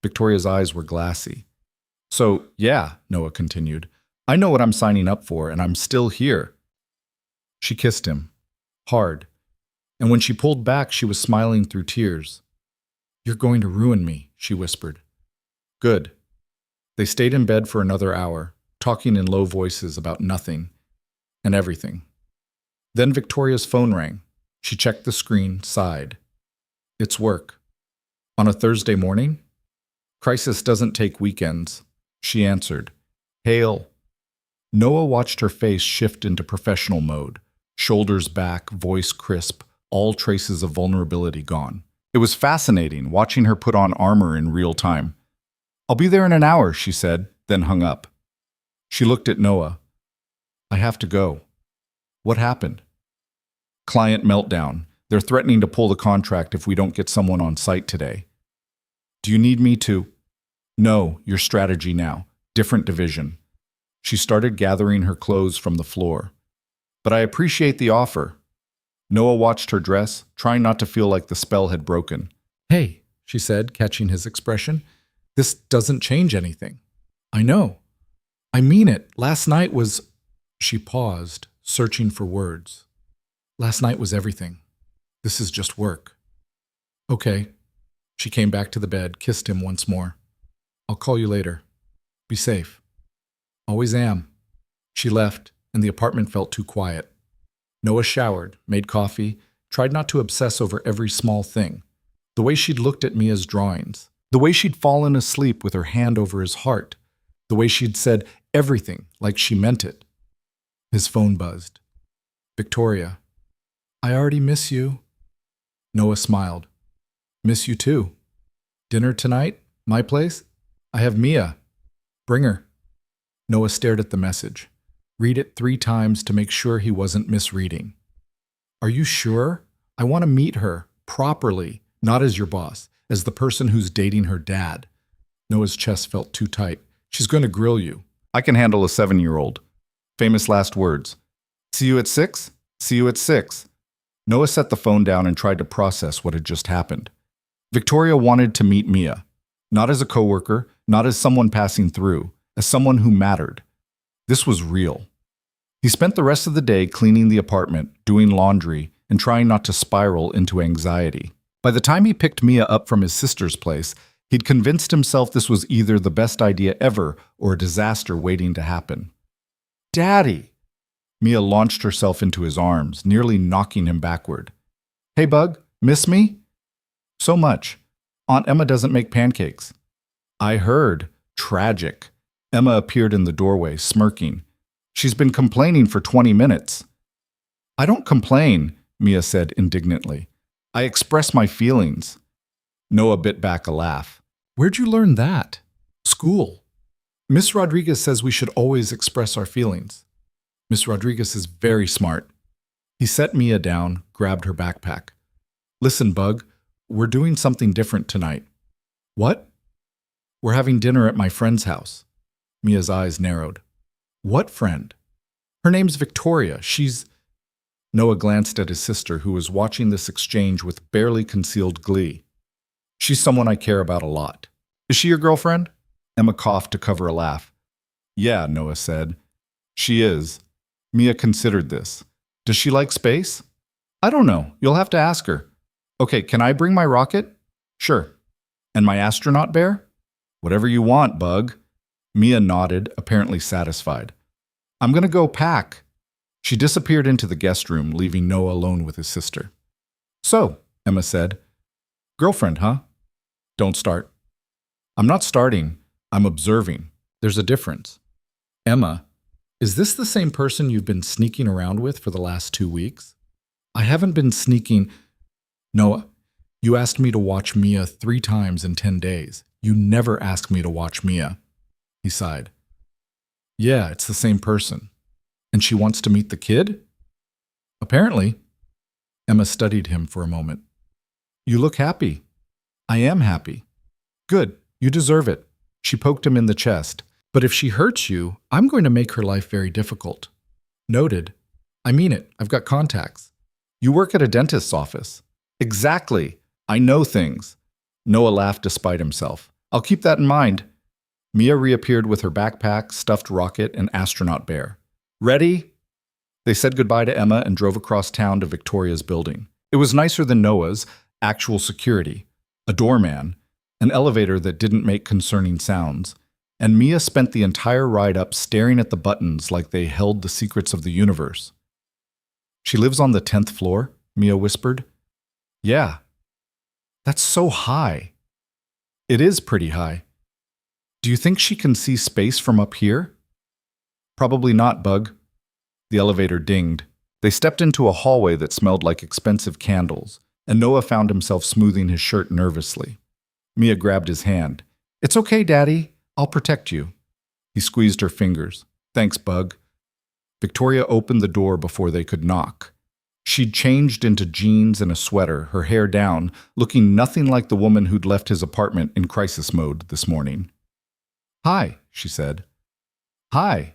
[SPEAKER 1] Victoria's eyes were glassy. "So, yeah," Noah continued, "I know what I'm signing up for, and I'm still here." She kissed him, hard, and when she pulled back, she was smiling through tears. "You're going to ruin me," she whispered. "Good." They stayed in bed for another hour, talking in low voices about nothing and everything. Then Victoria's phone rang. She checked the screen, sighed. "It's work." "On a Thursday morning?" "Crisis doesn't take weekends." She answered. "Hail." Noah watched her face shift into professional mode, shoulders back, voice crisp, all traces of vulnerability gone. It was fascinating watching her put on armor in real time. "I'll be there in an hour," she said, then hung up. She looked at Noah. "I have to go." "What happened?" "Client meltdown. They're threatening to pull the contract if we don't get someone on site today." "Do you need me to?" "No, your strategy now. Different division." She started gathering her clothes from the floor. "But I appreciate the offer." Noah watched her dress, trying not to feel like the spell had broken. "Hey," she said, catching his expression, "this doesn't change anything." "I know. I mean it. Last night was—" She paused, searching for words. "Last night was everything. This is just work." "Okay." She came back to the bed, kissed him once more. "I'll call you later. Be safe." "Always am." She left, and the apartment felt too quiet. Noah showered, made coffee, tried not to obsess over every small thing. The way she'd looked at Mia's drawings. The way she'd fallen asleep with her hand over his heart. The way she'd said everything like she meant it. His phone buzzed. "Victoria." "I already miss you." Noah smiled. "Miss you too. Dinner tonight? My place? I have Mia. Bring her." Noah stared at the message. Read it 3 times to make sure he wasn't misreading. "Are you sure? I want to meet her, properly, not as your boss, as the person who's dating her dad." Noah's chest felt too tight. "She's going to grill you." "I can handle a 7-year-old. Famous last words. See you at 6? See you at 6. Noah set the phone down and tried to process what had just happened. Victoria wanted to meet Mia. Not as a coworker, not as someone passing through, as someone who mattered. This was real. He spent the rest of the day cleaning the apartment, doing laundry, and trying not to spiral into anxiety. By the time he picked Mia up from his sister's place, he'd convinced himself this was either the best idea ever or a disaster waiting to happen. "Daddy!" Mia launched herself into his arms, nearly knocking him backward. "Hey, Bug, miss me?" "So much. Aunt Emma doesn't make pancakes." "I heard. Tragic." Emma appeared in the doorway, smirking. "She's been complaining for 20 minutes. "I don't complain," Mia said indignantly. "I express my feelings." Noah bit back a laugh. "Where'd you learn that?" "School. Miss Rodriguez says we should always express our feelings. Miss Rodriguez is very smart." He set Mia down, grabbed her backpack. "Listen, Bug, we're doing something different tonight." "What?" "We're having dinner at my friend's house." Mia's eyes narrowed. "What friend?" "Her name's Victoria. She's—" Noah glanced at his sister, who was watching this exchange with barely concealed glee. "She's someone I care about a lot." "Is she your girlfriend?" Emma coughed to cover a laugh. "Yeah," Noah said. "She is." Mia considered this. "Does she like space?" "I don't know. You'll have to ask her." "Okay, can I bring my rocket?" "Sure." "And my astronaut bear?" "Whatever you want, Bug." Mia nodded, apparently satisfied. "I'm going to go pack." She disappeared into the guest room, leaving Noah alone with his sister. "So," Emma said. "Girlfriend, huh?" "Don't start." "I'm not starting. I'm observing. There's a difference." "Emma, is this the same person you've been sneaking around with for the last 2 weeks?" "I haven't been sneaking." "Noah, you asked me to watch Mia 3 times in 10 days. You never asked me to watch Mia." He sighed. "Yeah, it's the same person. And she wants to meet the kid?" "Apparently." Emma studied him for a moment. "You look happy." "I am happy." "Good. You deserve it." She poked him in the chest. "But if she hurts you, I'm going to make her life very difficult." "Noted. I mean it. I've got contacts." "You work at a dentist's office." "Exactly. I know things." Noah laughed despite himself. "I'll keep that in mind." Mia reappeared with her backpack, stuffed rocket, and astronaut bear. "Ready?" They said goodbye to Emma and drove across town to Victoria's building. It was nicer than Noah's, actual security, a doorman, an elevator that didn't make concerning sounds, and Mia spent the entire ride up staring at the buttons like they held the secrets of the universe. "She lives on the 10th floor?" Mia whispered. "Yeah." "That's so high." "It is pretty high." "Do you think she can see space from up here?" Probably not, Bug. The elevator dinged. They stepped into a hallway that smelled like expensive candles, and Noah found himself smoothing his shirt nervously. Mia grabbed his hand. It's okay, Daddy. I'll protect you. He squeezed her fingers. Thanks, Bug. Victoria opened the door before they could knock. She'd changed into jeans and a sweater, her hair down, looking nothing like the woman who'd left his apartment in crisis mode this morning. Hi, she said. Hi.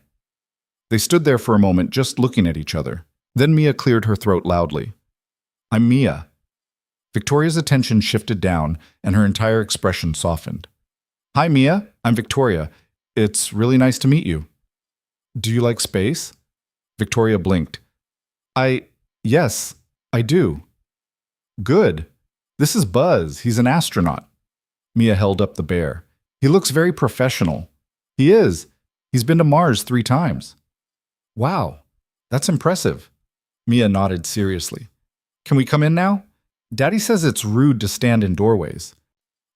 [SPEAKER 1] They stood there for a moment, just looking at each other. Then Mia cleared her throat loudly. I'm Mia. Victoria's attention shifted down, and her entire expression softened. Hi, Mia. I'm Victoria. It's really nice to meet you. Do you like space? Victoria blinked. Yes, I do. Good. This is Buzz. He's an astronaut. Mia held up the bear. He looks very professional. He is. He's been to Mars 3 times. Wow, that's impressive. Mia nodded seriously. Can we come in now? Daddy says it's rude to stand in doorways.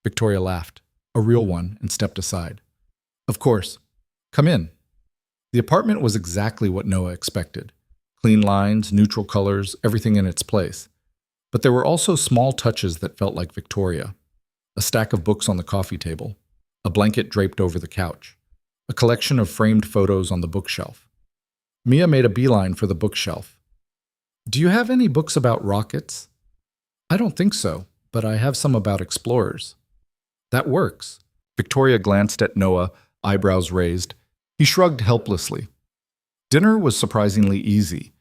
[SPEAKER 1] Victoria laughed, a real one, and stepped aside. Of course. Come in. The apartment was exactly what Noah expected. Clean lines, neutral colors, everything in its place. But there were also small touches that felt like Victoria. A stack of books on the coffee table, a blanket draped over the couch, a collection of framed photos on the bookshelf. Mia made a beeline for the bookshelf. Do you have any books about rockets? I don't think so, but I have some about explorers. That works. Victoria glanced at Noah, eyebrows raised. He shrugged helplessly. Dinner was surprisingly easy.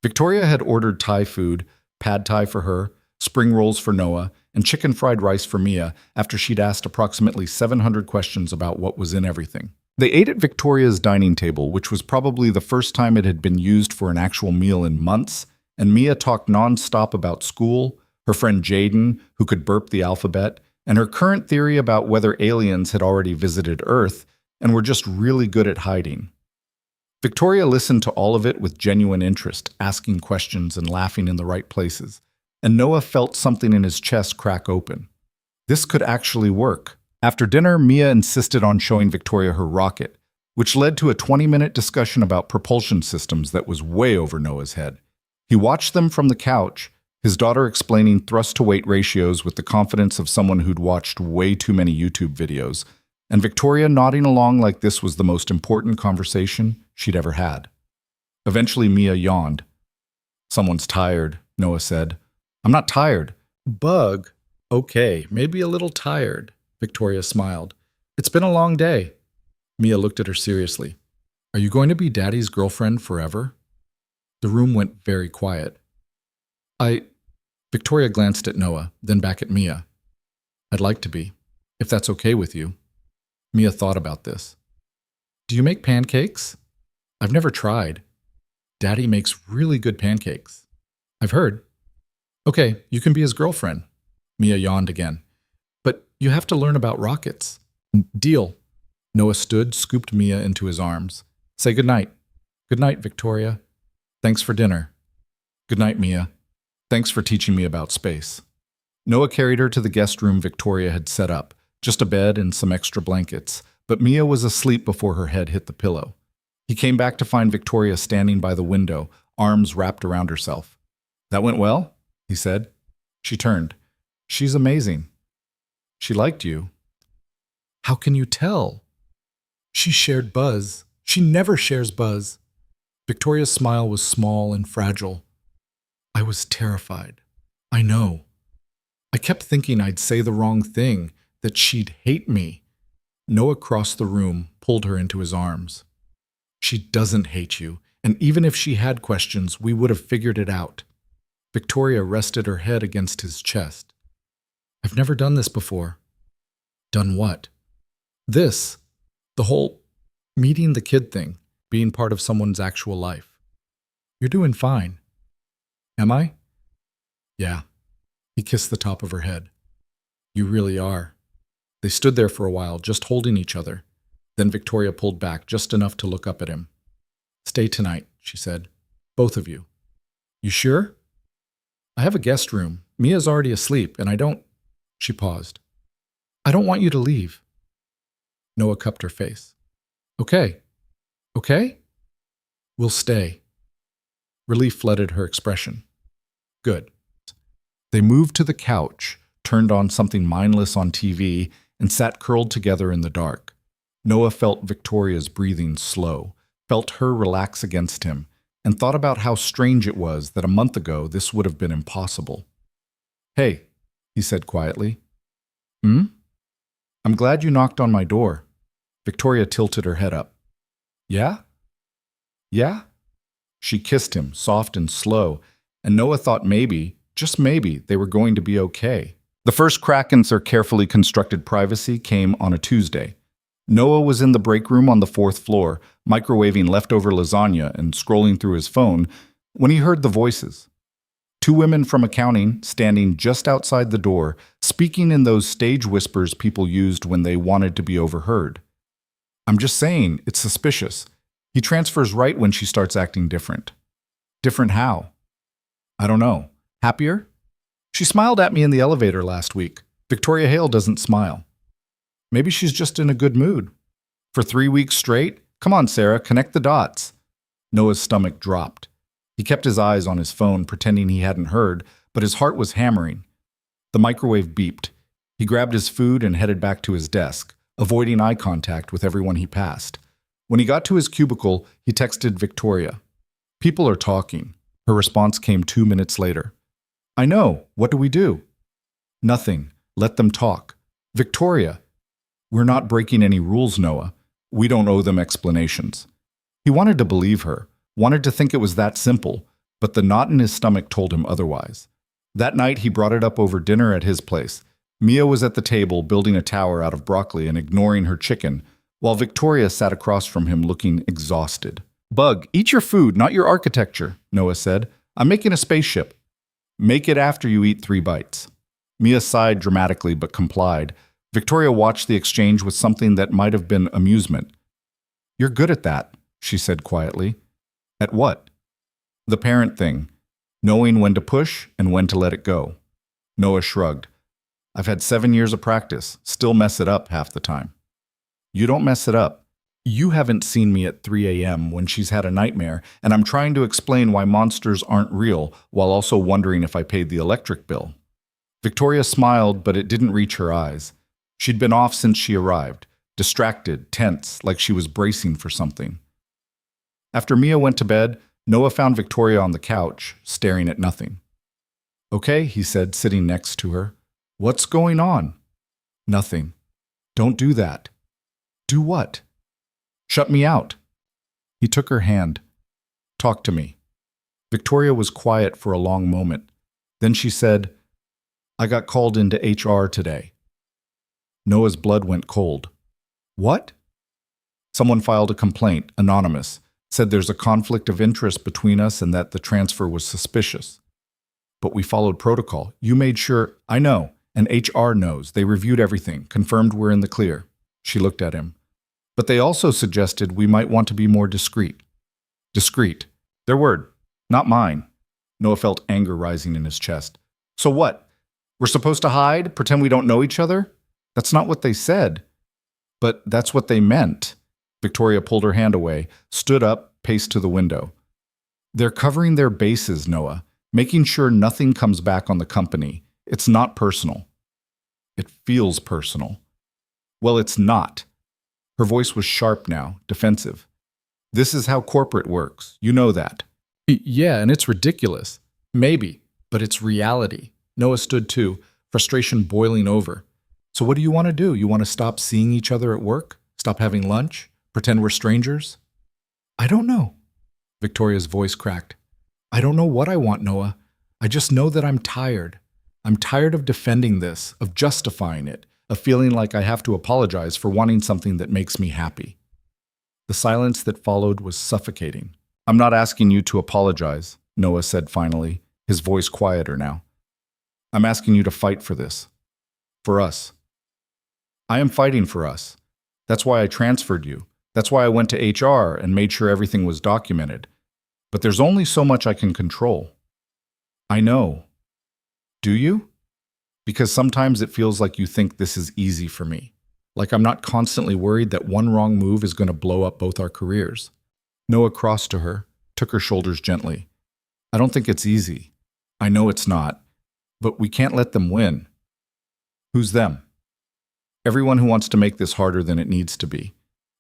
[SPEAKER 1] Victoria had ordered Thai food, pad Thai for her, spring rolls for Noah, and chicken fried rice for Mia after she'd asked approximately 700 questions about what was in everything. They ate at Victoria's dining table, which was probably the first time it had been used for an actual meal in months, and Mia talked non-stop about school, her friend Jaden, who could burp the alphabet, and her current theory about whether aliens had already visited Earth and were just really good at hiding. Victoria listened to all of it with genuine interest, asking questions and laughing in the right places, and Noah felt something in his chest crack open. This could actually work. After dinner, Mia insisted on showing Victoria her rocket, which led to a 20-minute discussion about propulsion systems that was way over Noah's head. He watched them from the couch, his daughter explaining thrust-to-weight ratios with the confidence of someone who'd watched way too many YouTube videos, and Victoria nodding along like this was the most important conversation she'd ever had. Eventually, Mia yawned. Someone's tired, Noah said. I'm not tired. Bug. Okay, maybe a little tired. Victoria smiled. It's been a long day. Mia looked at her seriously. Are you going to be Daddy's girlfriend forever? The room went very quiet. Victoria glanced at Noah, then back at Mia. I'd like to be, if that's okay with you. Mia thought about this. Do you make pancakes? I've never tried. Daddy makes really good pancakes. I've heard. Okay, you can be his girlfriend. Mia yawned again. But you have to learn about rockets. Deal. Noah stood, scooped Mia into his arms. Say goodnight. Good night, Victoria. Thanks for dinner. Good night, Mia. Thanks for teaching me about space. Noah carried her to the guest room Victoria had set up, just a bed and some extra blankets, but Mia was asleep before her head hit the pillow. He came back to find Victoria standing by the window, arms wrapped around herself. That went well? He said. She turned. She's amazing. She liked you. How can you tell? She shared Buzz. She never shares Buzz. Victoria's smile was small and fragile. I was terrified. I know. I kept thinking I'd say the wrong thing, that she'd hate me. Noah crossed the room, pulled her into his arms. She doesn't hate you, and even if she had questions, we would have figured it out. Victoria rested her head against his chest. I've never done this before. Done what? This. The whole meeting the kid thing, being part of someone's actual life. You're doing fine. Am I? Yeah. He kissed the top of her head. You really are. They stood there for a while, just holding each other. Then Victoria pulled back just enough to look up at him. Stay tonight, she said. Both of you. You sure? I have a guest room. Mia's already asleep, and I don't... She paused. I don't want you to leave. Noah cupped her face. Okay. Okay? We'll stay. Relief flooded her expression. Good. They moved to the couch, turned on something mindless on TV, and sat curled together in the dark. Noah felt Victoria's breathing slow, felt her relax against him, and thought about how strange it was that a month ago this would have been impossible. Hey, he said quietly. Hmm? I'm glad you knocked on my door. Victoria tilted her head up. Yeah? Yeah? She kissed him, soft and slow, and Noah thought maybe, just maybe, they were going to be okay. The first crack in their carefully constructed privacy came on a Tuesday. Noah was in the break room on the 4th floor, microwaving leftover lasagna and scrolling through his phone, when he heard the voices. 2 women from accounting standing just outside the door, speaking in those stage whispers people used when they wanted to be overheard. I'm just saying, it's suspicious. He transfers right when she starts acting different. Different how? I don't know. Happier? She smiled at me in the elevator last week. Victoria Hale doesn't smile. Maybe she's just in a good mood. For 3 weeks straight? Come on, Sarah, connect the dots. Noah's stomach dropped. He kept his eyes on his phone, pretending he hadn't heard, but his heart was hammering. The microwave beeped. He grabbed his food and headed back to his desk, avoiding eye contact with everyone he passed. When he got to his cubicle, he texted Victoria. People are talking. Her response came 2 minutes later. I know. What do we do? Nothing. Let them talk. Victoria. We're not breaking any rules, Noah. We don't owe them explanations. He wanted to believe her, wanted to think it was that simple, but the knot in his stomach told him otherwise. That night he brought it up over dinner at his place. Mia was at the table building a tower out of broccoli and ignoring her chicken, while Victoria sat across from him looking exhausted. Bug, eat your food, not your architecture, Noah said. I'm making a spaceship. Make it after you eat 3 bites. Mia sighed dramatically but complied. Victoria watched the exchange with something that might have been amusement. You're good at that, she said quietly. At what? The parent thing. Knowing when to push and when to let it go. Noah shrugged. I've had 7 years of practice, still mess it up half the time. You don't mess it up. You haven't seen me at 3 a.m. when she's had a nightmare, and I'm trying to explain why monsters aren't real while also wondering if I paid the electric bill. Victoria smiled, but it didn't reach her eyes. She'd been off since she arrived, distracted, tense, like she was bracing for something. After Mia went to bed, Noah found Victoria on the couch, staring at nothing. Okay, he said, sitting next to her. What's going on? Nothing. Don't do that. Do what? Shut me out. He took her hand. Talk to me. Victoria was quiet for a long moment. Then she said, I got called into HR today. Noah's blood went cold. What? Someone filed a complaint, anonymous, said there's a conflict of interest between us and that the transfer was suspicious. But we followed protocol. You made sure. I know, and HR knows. They reviewed everything, confirmed we're in the clear. She looked at him. But they also suggested we might want to be more discreet. Discreet. Their word, not mine. Noah felt anger rising in his chest. So what? We're supposed to hide, pretend we don't know each other? That's not what they said. But that's what they meant. Victoria pulled her hand away, stood up, paced to the window. They're covering their bases, Noah, making sure nothing comes back on the company. It's not personal. It feels personal. Well, it's not. Her voice was sharp now, defensive. This is how corporate works. You know that. Yeah, and it's ridiculous. Maybe, but it's reality. Noah stood too, frustration boiling over. So what do you want to do? You want to stop seeing each other at work? Stop having lunch? Pretend we're strangers? I don't know. Victoria's voice cracked. I don't know what I want, Noah. I just know that I'm tired. I'm tired of defending this, of justifying it, of feeling like I have to apologize for wanting something that makes me happy. The silence that followed was suffocating. I'm not asking you to apologize, Noah said finally, his voice quieter now. I'm asking you to fight for this. For us. I am fighting for us. That's why I transferred you. That's why I went to HR and made sure everything was documented. But there's only so much I can control. I know. Do you? Because sometimes it feels like you think this is easy for me. Like I'm not constantly worried that one wrong move is going to blow up both our careers. Noah crossed to her, took her shoulders gently. I don't think it's easy. I know it's not. But we can't let them win. Who's them? Everyone who wants to make this harder than it needs to be.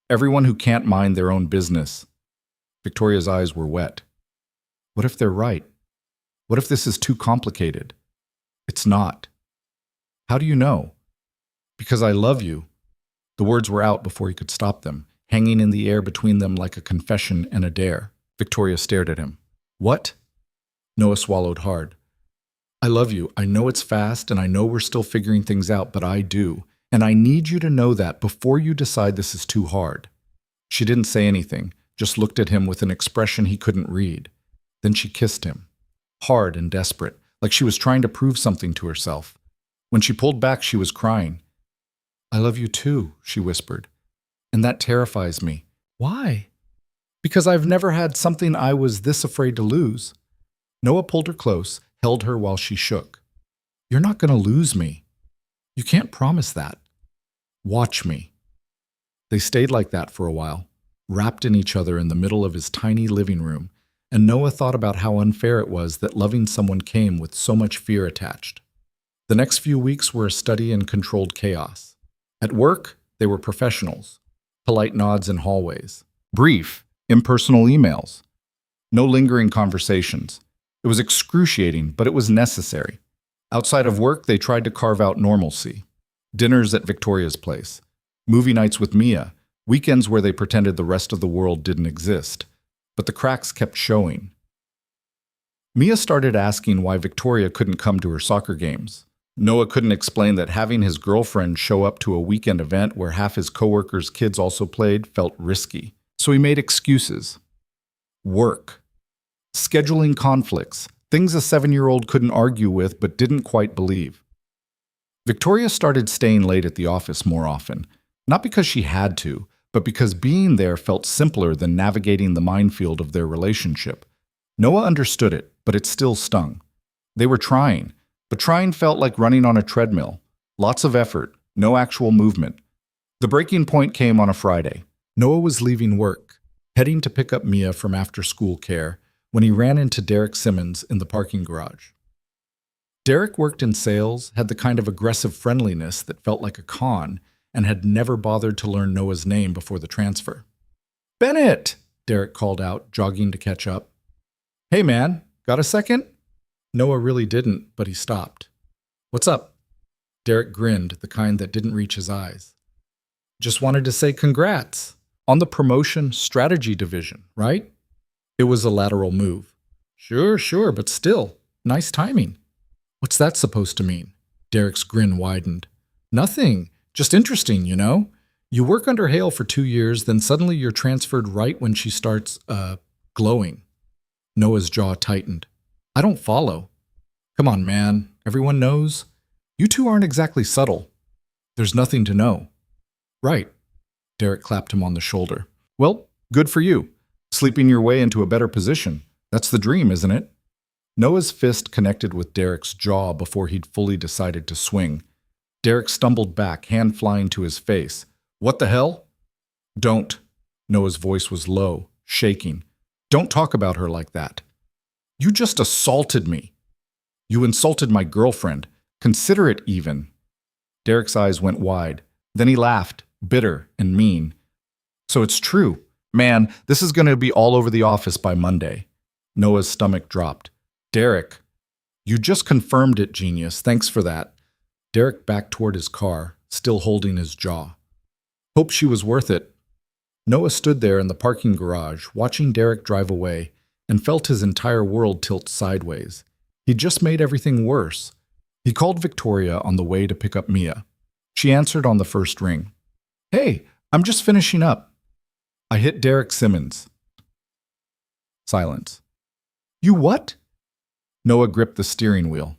[SPEAKER 1] Everyone who can't mind their own business. Victoria's eyes were wet. What if they're right? What if this is too complicated? It's not. How do you know? Because I love you. The words were out before he could stop them, hanging in the air between them like a confession and a dare. Victoria stared at him. What? Noah swallowed hard. I love you. I know it's fast, and I know we're still figuring things out, but I do. And I need you to know that before you decide this is too hard. She didn't say anything, just looked at him with an expression he couldn't read. Then she kissed him, hard and desperate, like she was trying to prove something to herself. When she pulled back, she was crying. I love you too, she whispered. And that terrifies me. Why? Because I've never had something I was this afraid to lose. Noah pulled her close, held her while she shook. You're not going to lose me. You can't promise that. Watch me. They stayed like that for a while, wrapped in each other in the middle of his tiny living room, and Noah thought about how unfair it was that loving someone came with so much fear attached. The next few weeks were a study in controlled chaos. At work, they were professionals. Polite nods in hallways. Brief, impersonal emails. No lingering conversations. It was excruciating, but it was necessary. Outside of work, they tried to carve out normalcy. Dinners at Victoria's place. Movie nights with Mia. Weekends where they pretended the rest of the world didn't exist. But the cracks kept showing. Mia started asking why Victoria couldn't come to her soccer games. Noah couldn't explain that having his girlfriend show up to a weekend event where half his coworkers' kids also played felt risky. So he made excuses. Work. Scheduling conflicts. Things a 7-year-old couldn't argue with but didn't quite believe. Victoria started staying late at the office more often, not because she had to, but because being there felt simpler than navigating the minefield of their relationship. Noah understood it, but it still stung. They were trying, but trying felt like running on a treadmill. Lots of effort, no actual movement. The breaking point came on a Friday. Noah was leaving work, heading to pick up Mia from after-school care, when he ran into Derek Simmons in the parking garage. Derek worked in sales, had the kind of aggressive friendliness that felt like a con, and had never bothered to learn Noah's name before the transfer. Bennett! Derek called out, jogging to catch up. Hey man, got a second? Noah really didn't, but he stopped. What's up? Derek grinned, the kind that didn't reach his eyes. Just wanted to say congrats. On the promotion strategy division, right? It was a lateral move. Sure, but still, nice timing. What's that supposed to mean? Derek's grin widened. Nothing, just interesting, you know? You work under Hale for 2 years, then suddenly you're transferred right when she starts, glowing. Noah's jaw tightened. I don't follow. Come on, man, everyone knows. You two aren't exactly subtle. There's nothing to know. Right. Derek clapped him on the shoulder. Well, good for you. Sleeping your way into a better position. That's the dream, isn't it? Noah's fist connected with Derek's jaw before he'd fully decided to swing. Derek stumbled back, hand flying to his face. What the hell? Don't. Noah's voice was low, shaking. Don't talk about her like that. You just assaulted me. You insulted my girlfriend. Consider it even. Derek's eyes went wide. Then he laughed, bitter and mean. So it's true. Man, this is going to be all over the office by Monday. Noah's stomach dropped. Derek, you just confirmed it, genius. Thanks for that. Derek backed toward his car, still holding his jaw. Hope she was worth it. Noah stood there in the parking garage, watching Derek drive away, and felt his entire world tilt sideways. He'd just made everything worse. He called Victoria on the way to pick up Mia. She answered on the first ring. Hey, I'm just finishing up. I hit Derek Simmons. Silence. You what? Noah gripped the steering wheel.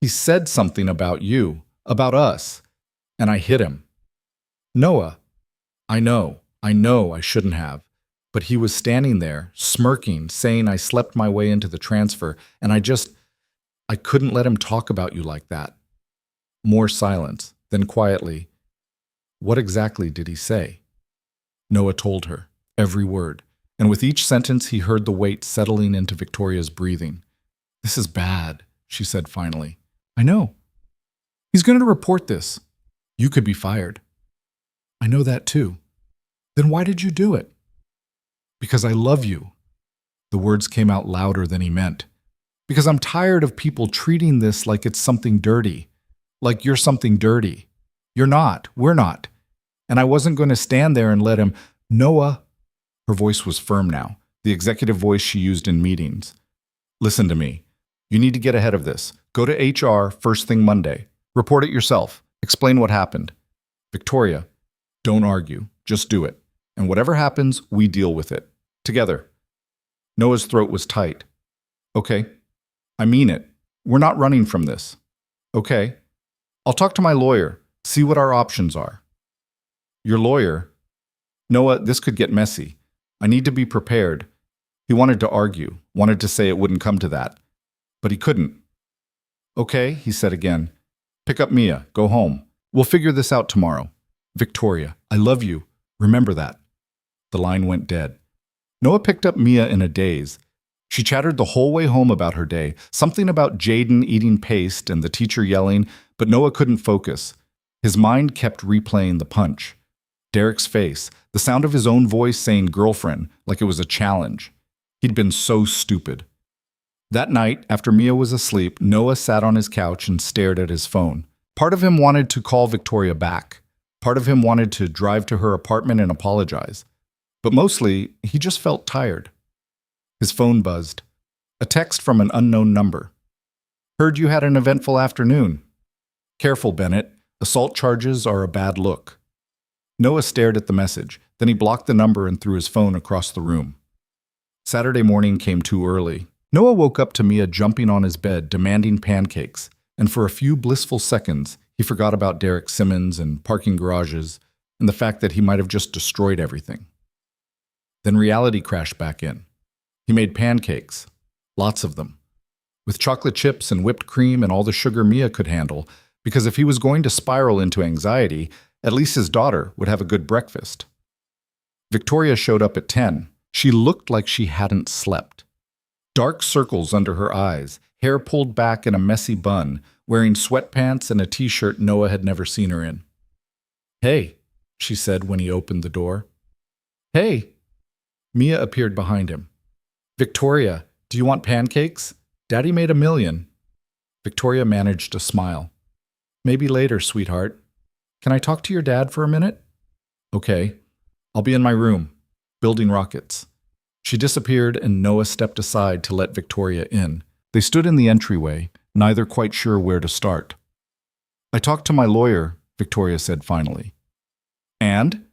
[SPEAKER 1] He said something about you, about us, and I hit him. Noah, I know I shouldn't have, but he was standing there, smirking, saying I slept my way into the transfer, and I couldn't let him talk about you like that. More silence, then quietly, what exactly did he say? Noah told her, every word, And with each sentence, he heard the weight settling into Victoria's breathing. "This is bad," she said finally. "I know. He's going to report this. You could be fired." "I know that too." "Then why did you do it?" "Because I love you." The words came out louder than he meant. "Because I'm tired of people treating this like it's something dirty. Like you're something dirty. You're not. We're not. And I wasn't going to stand there and let him." "Noah." Her voice was firm now, the executive voice she used in meetings. "Listen to me. You need to get ahead of this. Go to HR first thing Monday. Report it yourself. Explain what happened. Victoria, don't argue. Just do it. And whatever happens, we deal with it. Together." Noah's throat was tight. "Okay. I mean it. We're not running from this." "Okay. I'll talk to my lawyer, see what our options are." "Your lawyer?" "Noah, this could get messy. I need to be prepared." He wanted to argue, wanted to say it wouldn't come to that. But he couldn't. "Okay," he said again. "Pick up Mia. Go home. We'll figure this out tomorrow. Victoria, I love you. Remember that." The line went dead. Noah picked up Mia in a daze. She chattered the whole way home about her day, something about Jaden eating paste and the teacher yelling, but Noah couldn't focus. His mind kept replaying the punch. Derek's face, the sound of his own voice saying girlfriend like it was a challenge. He'd been so stupid. That night, after Mia was asleep, Noah sat on his couch and stared at his phone. Part of him wanted to call Victoria back. Part of him wanted to drive to her apartment and apologize. But mostly, he just felt tired. His phone buzzed. A text from an unknown number. "Heard you had an eventful afternoon. Careful, Bennett. Assault charges are a bad look." Noah stared at the message. Then he blocked the number and threw his phone across the room. Saturday morning came too early. Noah woke up to Mia jumping on his bed, demanding pancakes, and for a few blissful seconds, he forgot about Derek Simmons and parking garages and the fact that he might have just destroyed everything. Then reality crashed back in. He made pancakes, lots of them, with chocolate chips and whipped cream and all the sugar Mia could handle, because if he was going to spiral into anxiety, at least his daughter would have a good breakfast. Victoria showed up at 10. She looked like she hadn't slept. Dark circles under her eyes, hair pulled back in a messy bun, wearing sweatpants and a t-shirt Noah had never seen her in. "Hey," she said when he opened the door. "Hey." Mia appeared behind him. "Victoria, do you want pancakes? Daddy made 1,000,000. Victoria managed a smile. "Maybe later, sweetheart. Can I talk to your dad for a minute?" "Okay. I'll be in my room, building rockets." She disappeared and Noah stepped aside to let Victoria in. They stood in the entryway, neither quite sure where to start. "I talked to my lawyer," Victoria said finally. "And?"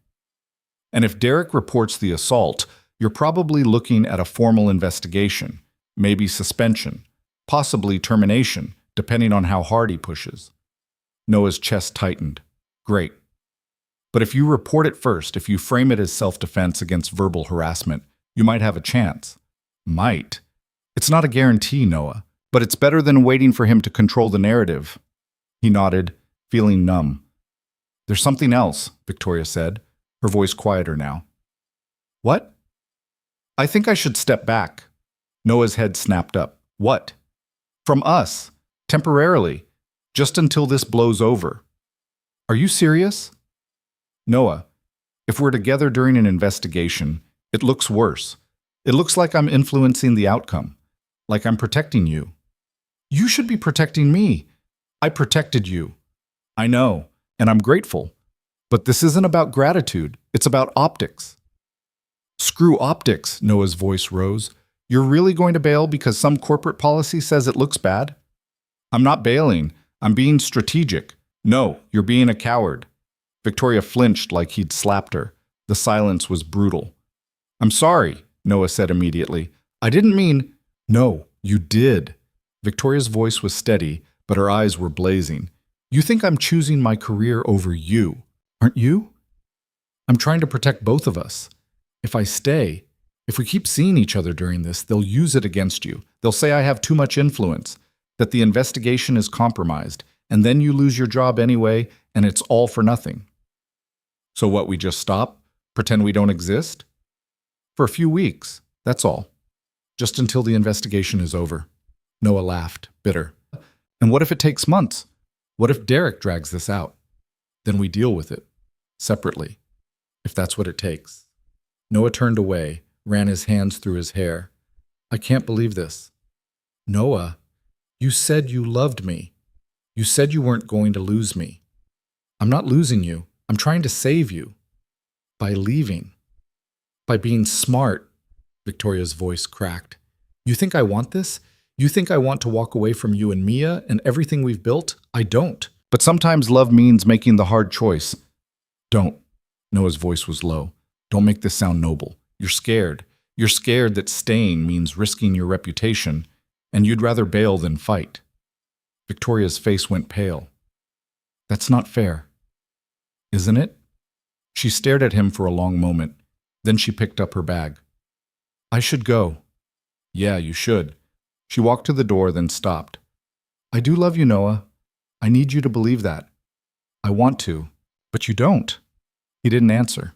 [SPEAKER 1] "And if Derek reports the assault, you're probably looking at a formal investigation, maybe suspension, possibly termination, depending on how hard he pushes." Noah's chest tightened. "Great. But if you report it first, if you frame it as self-defense against verbal harassment, you might have a chance." "Might. It's not a guarantee, Noah, but it's better than waiting for him to control the narrative." He nodded, feeling numb. "There's something else," Victoria said, her voice quieter now. "What?" "I think I should step back." Noah's head snapped up. "What?" "From us. Temporarily. Just until this blows over." "Are you serious?" "Noah, if we're together during an investigation, it looks worse. It looks like I'm influencing the outcome, like I'm protecting you." "You should be protecting me. I protected you." "I know, and I'm grateful. But this isn't about gratitude. It's about optics." "Screw optics," Noah's voice rose. "You're really going to bail because some corporate policy says it looks bad?" "I'm not bailing. I'm being strategic." "No, you're being a coward." Victoria flinched like he'd slapped her. The silence was brutal. "I'm sorry," Noah said immediately. "I didn't mean—" "No, you did." Victoria's voice was steady, but her eyes were blazing. "You think I'm choosing my career over you, aren't you? I'm trying to protect both of us. If I stay, if we keep seeing each other during this, they'll use it against you. They'll say I have too much influence, that the investigation is compromised, and then you lose your job anyway, and it's all for nothing." "So what, we just stop? Pretend we don't exist?" For a few weeks, that's all. Just until the investigation is over. Noah laughed, bitter. And what if it takes months? What if Derek drags this out? Then we deal with it. Separately. If that's what it takes. Noah turned away, ran his hands through his hair. I can't believe this. Noah, you said you loved me. You said you weren't going to lose me. I'm not losing you. I'm trying to save you. By leaving. By being smart. Victoria's voice cracked. You think I want this? You think I want to walk away from you and Mia and everything we've built? I don't. But sometimes love means making the hard choice. Don't. Noah's voice was low. Don't make this sound noble. You're scared. You're scared that staying means risking your reputation, and you'd rather bail than fight. Victoria's face went pale. That's not fair. Isn't it? She stared at him for a long moment. Then she picked up her bag. I should go. Yeah, you should. She walked to the door, then stopped. I do love you, Noah. I need you to believe that. I want to, but you don't. He didn't answer.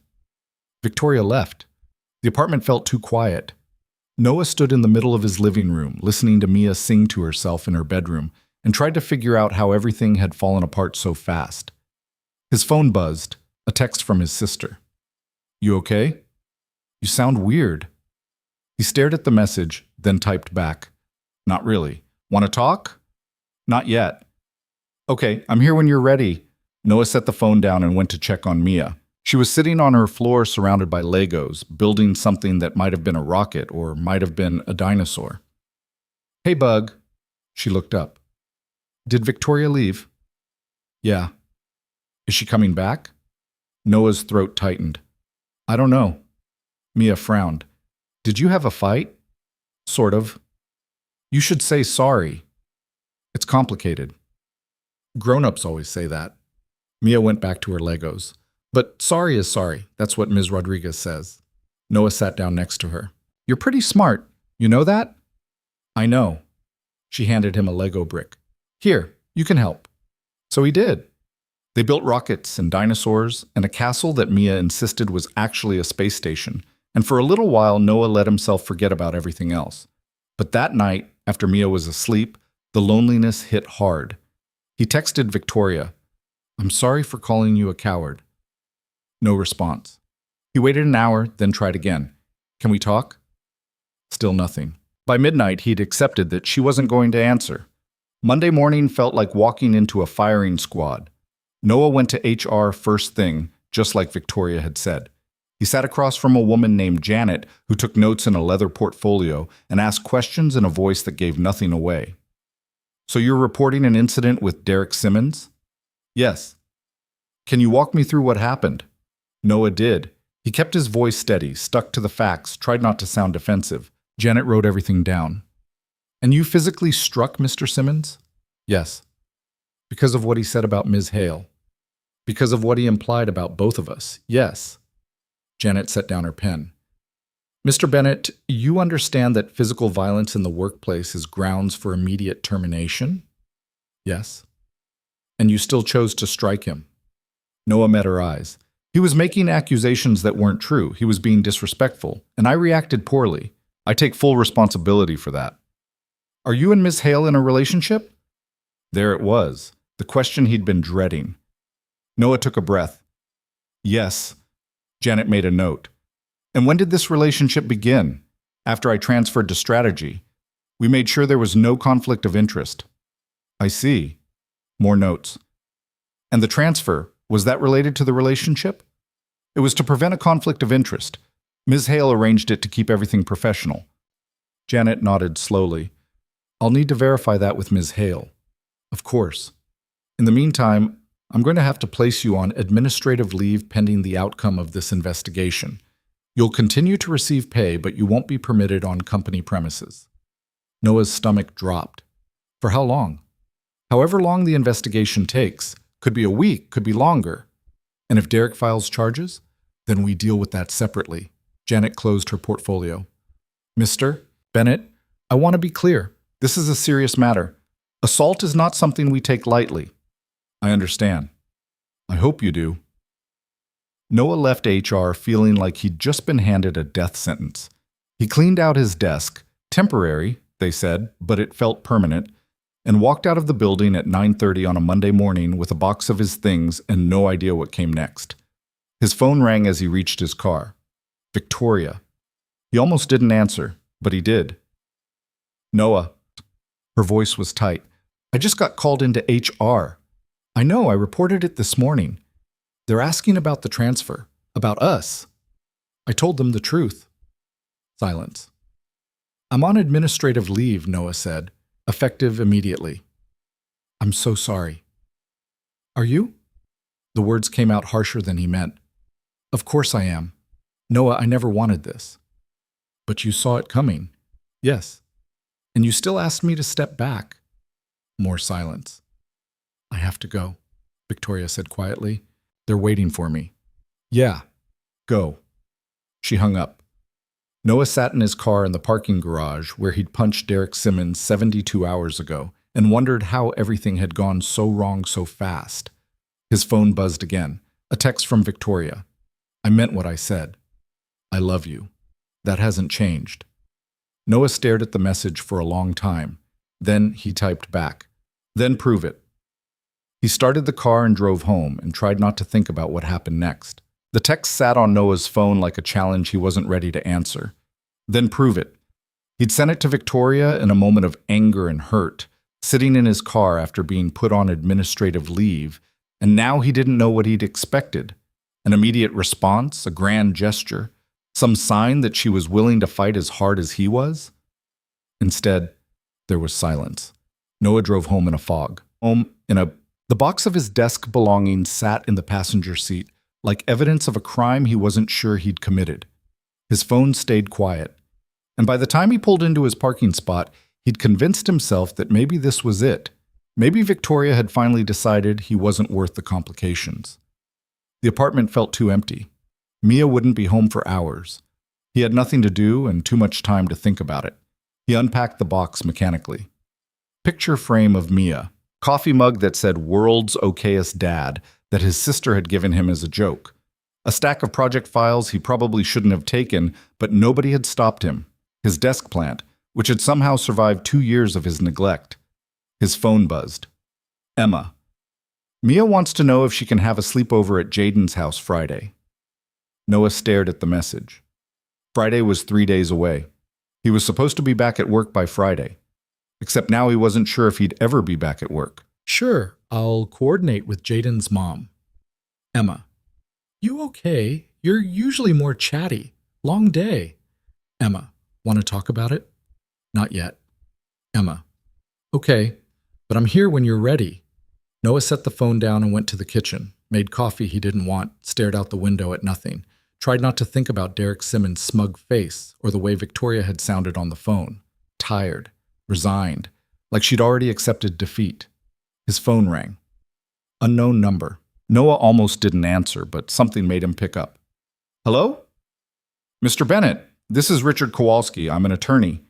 [SPEAKER 1] Victoria left. The apartment felt too quiet. Noah stood in the middle of his living room, listening to Mia sing to herself in her bedroom, and tried to figure out how everything had fallen apart so fast. His phone buzzed, a text from his sister. You okay? You sound weird. He stared at the message, then typed back. Not really. Want to talk? Not yet. Okay, I'm here when you're ready. Noah set the phone down and went to check on Mia. She was sitting on her floor surrounded by Legos, building something that might have been a rocket or might have been a dinosaur. Hey, Bug. She looked up. Did Victoria leave? Yeah. Is she coming back? Noah's throat tightened. I don't know. Mia frowned. Did you have a fight? Sort of. You should say sorry. It's complicated. Grown-ups always say that. Mia went back to her Legos. But sorry is sorry. That's what Ms. Rodriguez says. Noah sat down next to her. You're pretty smart. You know that? I know. She handed him a Lego brick. Here, you can help. So he did. They built rockets and dinosaurs and a castle that Mia insisted was actually a space station. And for a little while, Noah let himself forget about everything else. But that night, after Mia was asleep, the loneliness hit hard. He texted Victoria, I'm sorry for calling you a coward. No response. He waited an hour, then tried again. Can we talk? Still nothing. By midnight, he'd accepted that she wasn't going to answer. Monday morning felt like walking into a firing squad. Noah went to HR first thing, just like Victoria had said. He sat across from a woman named Janet who took notes in a leather portfolio and asked questions in a voice that gave nothing away. So you're reporting an incident with Derek Simmons? Yes. Can you walk me through what happened? Noah did. He kept his voice steady, stuck to the facts, tried not to sound defensive. Janet wrote everything down. And you physically struck Mr. Simmons? Yes. Because of what he said about Ms. Hale. Because of what he implied about both of us? Yes. Janet set down her pen. Mr. Bennett, you understand that physical violence in the workplace is grounds for immediate termination? Yes. And you still chose to strike him? Noah met her eyes. He was making accusations that weren't true. He was being disrespectful, and I reacted poorly. I take full responsibility for that. Are you and Ms. Hale in a relationship? There it was, the question he'd been dreading. Noah took a breath. Yes. Janet made a note. And when did this relationship begin? After I transferred to strategy. We made sure there was no conflict of interest. I see. More notes. And the transfer, was that related to the relationship? It was to prevent a conflict of interest. Ms. Hale arranged it to keep everything professional. Janet nodded slowly. I'll need to verify that with Ms. Hale. Of course. In the meantime, I'm going to have to place you on administrative leave pending the outcome of this investigation. You'll continue to receive pay, but you won't be permitted on company premises. Noah's stomach dropped. For how long? However long the investigation takes. Could be a week, could be longer. And if Derek files charges, then we deal with that separately. Janet closed her portfolio. Mr. Bennett, I want to be clear. This is a serious matter. Assault is not something we take lightly. I understand. I hope you do. Noah left HR feeling like he'd just been handed a death sentence. He cleaned out his desk, temporary, they said, but it felt permanent, and walked out of the building at 9:30 on a Monday morning with a box of his things and no idea what came next. His phone rang as he reached his car. Victoria. He almost didn't answer, but he did. Noah. Her voice was tight. I just got called into HR. I know, I reported it this morning. They're asking about the transfer, about us. I told them the truth. Silence. I'm on administrative leave, Noah said, effective immediately. I'm so sorry. Are you? The words came out harsher than he meant. Of course I am. Noah, I never wanted this. But you saw it coming. Yes. And you still asked me to step back. More silence. I have to go, Victoria said quietly. They're waiting for me. Yeah. Go. She hung up. Noah sat in his car in the parking garage where he'd punched Derek Simmons 72 hours ago and wondered how everything had gone so wrong so fast. His phone buzzed again. A text from Victoria. I meant what I said. I love you. That hasn't changed. Noah stared at the message for a long time. Then he typed back. Then prove it. He started the car and drove home and tried not to think about what happened next. The text sat on Noah's phone like a challenge he wasn't ready to answer. Then prove it. He'd sent it to Victoria in a moment of anger and hurt, sitting in his car after being put on administrative leave, and now he didn't know what he'd expected. An immediate response, a grand gesture, some sign that she was willing to fight as hard as he was? Instead, there was silence. Noah drove home in a fog. The box of his desk belongings sat in the passenger seat, like evidence of a crime he wasn't sure he'd committed. His phone stayed quiet, and by the time he pulled into his parking spot, he'd convinced himself that maybe this was it. Maybe Victoria had finally decided he wasn't worth the complications. The apartment felt too empty. Mia wouldn't be home for hours. He had nothing to do and too much time to think about it. He unpacked the box mechanically. Picture frame of Mia. Coffee mug that said "World's Okayest Dad" that his sister had given him as a joke. A stack of project files he probably shouldn't have taken, but nobody had stopped him. His desk plant, which had somehow survived 2 years of his neglect. His phone buzzed. Emma. Mia wants to know if she can have a sleepover at Jaden's house Friday. Noah stared at the message. Friday was 3 days away. He was supposed to be back at work by Friday. Except now he wasn't sure if he'd ever be back at work. Sure, I'll coordinate with Jaden's mom. Emma. You okay? You're usually more chatty. Long day. Emma. Want to talk about it? Not yet. Emma. Okay, but I'm here when you're ready. Noah set the phone down and went to the kitchen, made coffee he didn't want, stared out the window at nothing, tried not to think about Derek Simmons' smug face or the way Victoria had sounded on the phone. Tired. Resigned, like she'd already accepted defeat. His phone rang. Unknown number. Noah almost didn't answer, but something made him pick up. Hello? Mr. Bennett, this is Richard Kowalski. I'm an attorney.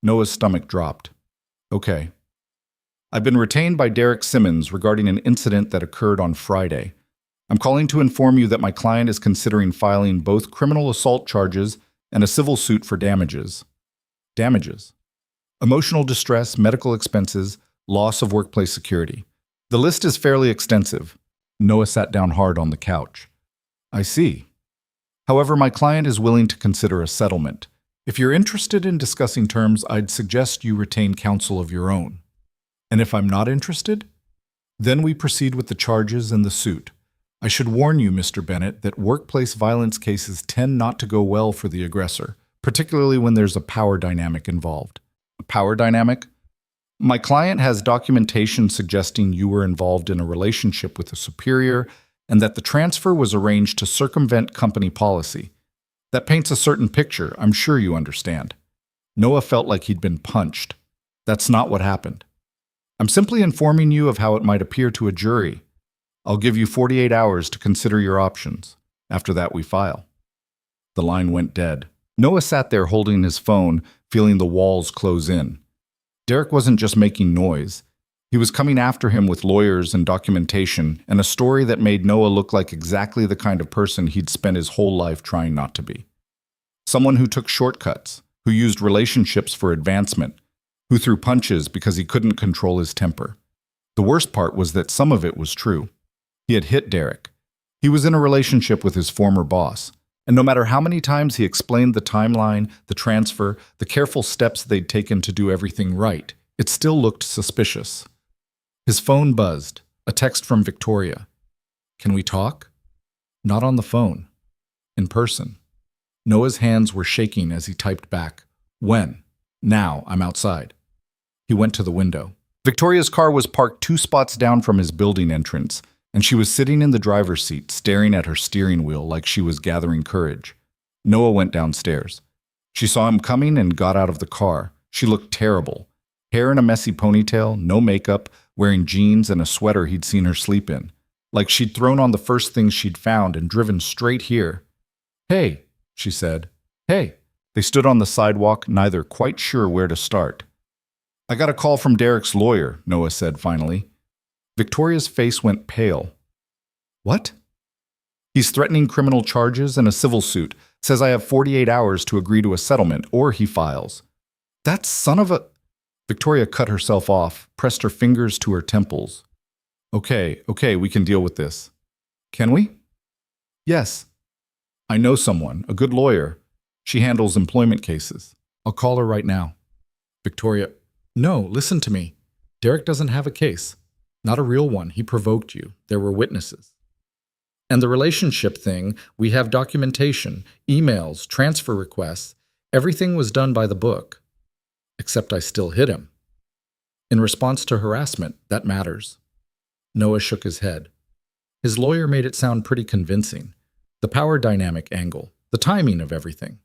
[SPEAKER 1] Noah's stomach dropped. Okay. I've been retained by Derek Simmons regarding an incident that occurred on Friday. I'm calling to inform you that my client is considering filing both criminal assault charges and a civil suit for damages. Damages? Emotional distress, medical expenses, loss of workplace security. The list is fairly extensive. Noah sat down hard on the couch. I see. However, my client is willing to consider a settlement. If you're interested in discussing terms, I'd suggest you retain counsel of your own. And if I'm not interested? Then we proceed with the charges and the suit. I should warn you, Mr. Bennett, that workplace violence cases tend not to go well for the aggressor, particularly when there's a power dynamic involved. A power dynamic? My client has documentation suggesting you were involved in a relationship with a superior and that the transfer was arranged to circumvent company policy. That paints a certain picture, I'm sure you understand. Noah felt like he'd been punched. That's not what happened. I'm simply informing you of how it might appear to a jury. I'll give you 48 hours to consider your options. After that, we file. The line went dead. Noah sat there holding his phone, feeling the walls close in. Derek wasn't just making noise. He was coming after him with lawyers and documentation and a story that made Noah look like exactly the kind of person he'd spent his whole life trying not to be. Someone who took shortcuts, who used relationships for advancement, who threw punches because he couldn't control his temper. The worst part was that some of it was true. He had hit Derek. He was in a relationship with his former boss, and no matter how many times he explained the timeline, the transfer, the careful steps they'd taken to do everything right, it still looked suspicious. His phone buzzed, a text from Victoria. "Can we talk?" Not on the phone. In person. Noah's hands were shaking as he typed back, "When? Now, I'm outside." He went to the window. Victoria's car was parked 2 spots down from his building entrance, and she was sitting in the driver's seat, staring at her steering wheel like she was gathering courage. Noah went downstairs. She saw him coming and got out of the car. She looked terrible. Hair in a messy ponytail, no makeup, wearing jeans and a sweater he'd seen her sleep in. Like she'd thrown on the first things she'd found and driven straight here. "Hey," she said. "Hey." They stood on the sidewalk, neither quite sure where to start. "I got a call from Derek's lawyer," Noah said finally. Victoria's face went pale. "What?" "He's threatening criminal charges and a civil suit. Says I have 48 hours to agree to a settlement, or he files." "That son of a—" Victoria cut herself off, pressed her fingers to her temples. Okay, we can deal with this." "Can we?" "Yes. I know someone, a good lawyer. She handles employment cases. I'll call her right now." Victoria, "No, listen to me. Derek doesn't have a case. Not a real one. He provoked you. There were witnesses. And the relationship thing, we have documentation, emails, transfer requests. Everything was done by the book. Except I still hit him. In response to harassment, that matters." Noah shook his head. His lawyer made it sound pretty convincing. The power dynamic angle, the timing of everything.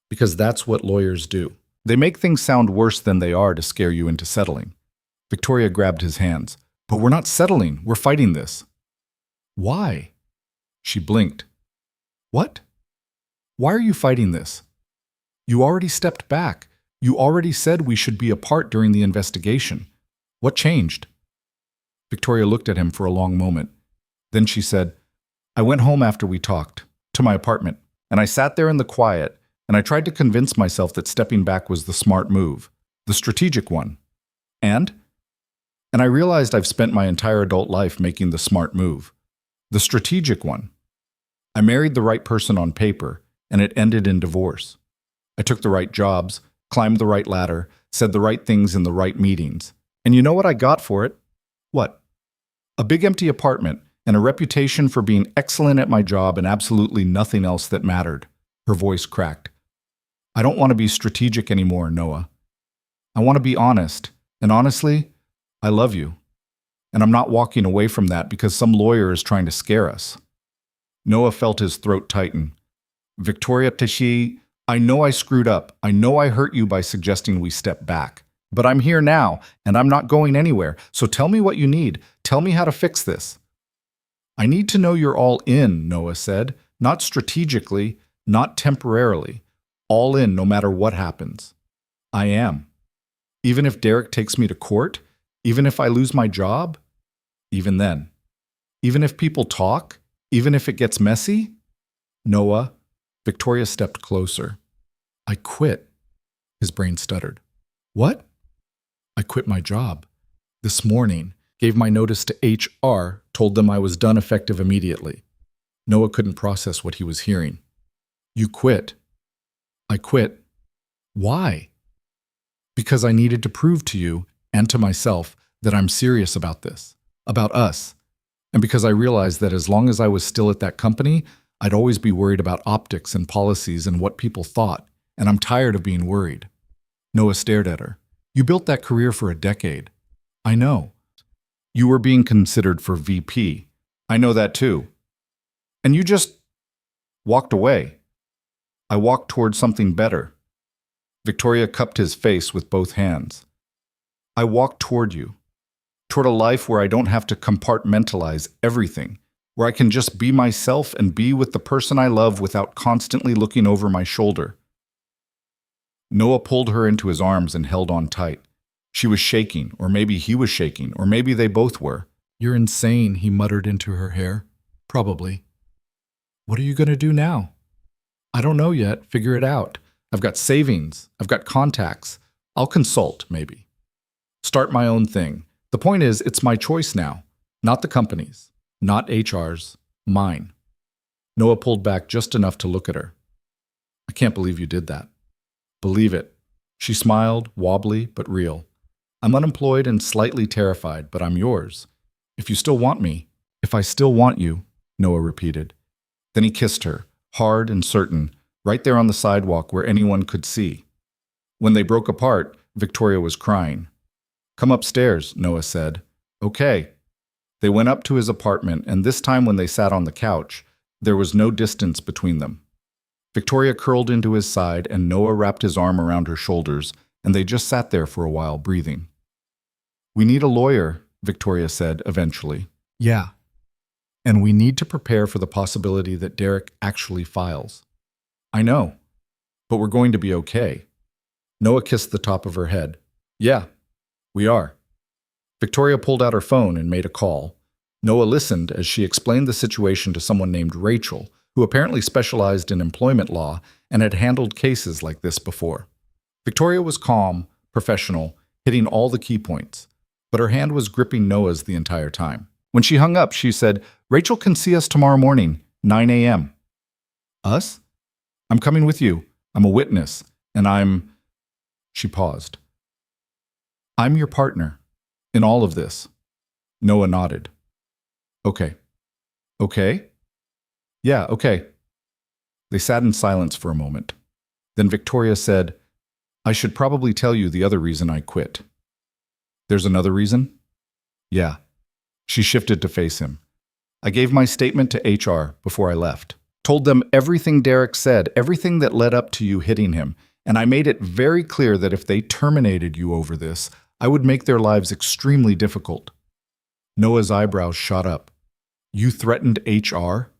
[SPEAKER 1] Because that's what lawyers do. They make things sound worse than they are to scare you into settling. Victoria grabbed his hands. "But we're not settling. We're fighting this." "Why?" She blinked. "What? Why are you fighting this? You already stepped back. You already said we should be apart during the investigation. What changed?" Victoria looked at him for a long moment. Then she said, "I went home after we talked, to my apartment, and I sat there in the quiet, and I tried to convince myself that stepping back was the smart move, the strategic one. And I realized I've spent my entire adult life making the smart move, the strategic one. I married the right person on paper, and it ended in divorce. I took the right jobs, climbed the right ladder, said the right things in the right meetings. And you know what I got for it? What? A big empty apartment and a reputation for being excellent at my job and absolutely nothing else that mattered." Her voice cracked. "I don't want to be strategic anymore, Noah. I want to be honest, and honestly, I love you. And I'm not walking away from that because some lawyer is trying to scare us." Noah felt his throat tighten. "Victoria Tashi, I know I screwed up. I know I hurt you by suggesting we step back. But I'm here now, and I'm not going anywhere. So tell me what you need. Tell me how to fix this." "I need to know you're all in," Noah said. "Not strategically, not temporarily. All in no matter what happens." "I am. Even if Derek takes me to court? Even if I lose my job? Even then. Even if people talk? Even if it gets messy?" "Noah." Victoria stepped closer. "I quit." His brain stuttered. "What?" "I quit my job. This morning. Gave my notice to HR, told them I was done effective immediately." Noah couldn't process what he was hearing. "You quit." "I quit." "Why?" "Because I needed to prove to you, and to myself, that I'm serious about this, about us. And because I realized that as long as I was still at that company, I'd always be worried about optics and policies and what people thought, and I'm tired of being worried." Noah stared at her. "You built that career for a decade." "I know." "You were being considered for VP. I know that too. And you just walked away." "I walked toward something better." Victoria cupped his face with both hands. "I walked toward you. Toward a life where I don't have to compartmentalize everything, where I can just be myself and be with the person I love without constantly looking over my shoulder." Noah pulled her into his arms and held on tight. She was shaking, or maybe he was shaking, or maybe they both were. "You're insane," he muttered into her hair. "Probably." "What are you going to do now?" "I don't know yet. Figure it out. I've got savings. I've got contacts. I'll consult, maybe. Start my own thing. The point is, it's my choice now. Not the company's. Not HR's. Mine." Noah pulled back just enough to look at her. "I can't believe you did that." "Believe it." She smiled, wobbly but real. "I'm unemployed and slightly terrified, but I'm yours. If you still want me." "If I still want you," Noah repeated. Then he kissed her, hard and certain, right there on the sidewalk where anyone could see. When they broke apart, Victoria was crying. "Come upstairs," Noah said. "Okay." They went up to his apartment, and this time when they sat on the couch, there was no distance between them. Victoria curled into his side, and Noah wrapped his arm around her shoulders, and they just sat there for a while, breathing. "We need a lawyer," Victoria said eventually. "Yeah. And we need to prepare for the possibility that Derek actually files." "I know. But we're going to be okay." Noah kissed the top of her head. "Yeah, we are." Victoria pulled out her phone and made a call. Noah listened as she explained the situation to someone named Rachel, who apparently specialized in employment law and had handled cases like this before. Victoria was calm, professional, hitting all the key points, but her hand was gripping Noah's the entire time. When she hung up, she said, "Rachel can see us tomorrow morning, 9 a.m. "Us?" "I'm coming with you. I'm a witness, and I'm—" She paused. "I'm your partner in all of this." Noah nodded. "Okay." "Okay?" "Yeah, okay." They sat in silence for a moment. Then Victoria said, "I should probably tell you the other reason I quit." "There's another reason?" "Yeah." She shifted to face him. "I gave my statement to HR before I left. Told them everything Derek said, everything that led up to you hitting him, and I made it very clear that if they terminated you over this, I would make their lives extremely difficult." Noah's eyebrows shot up. "You threatened HR?"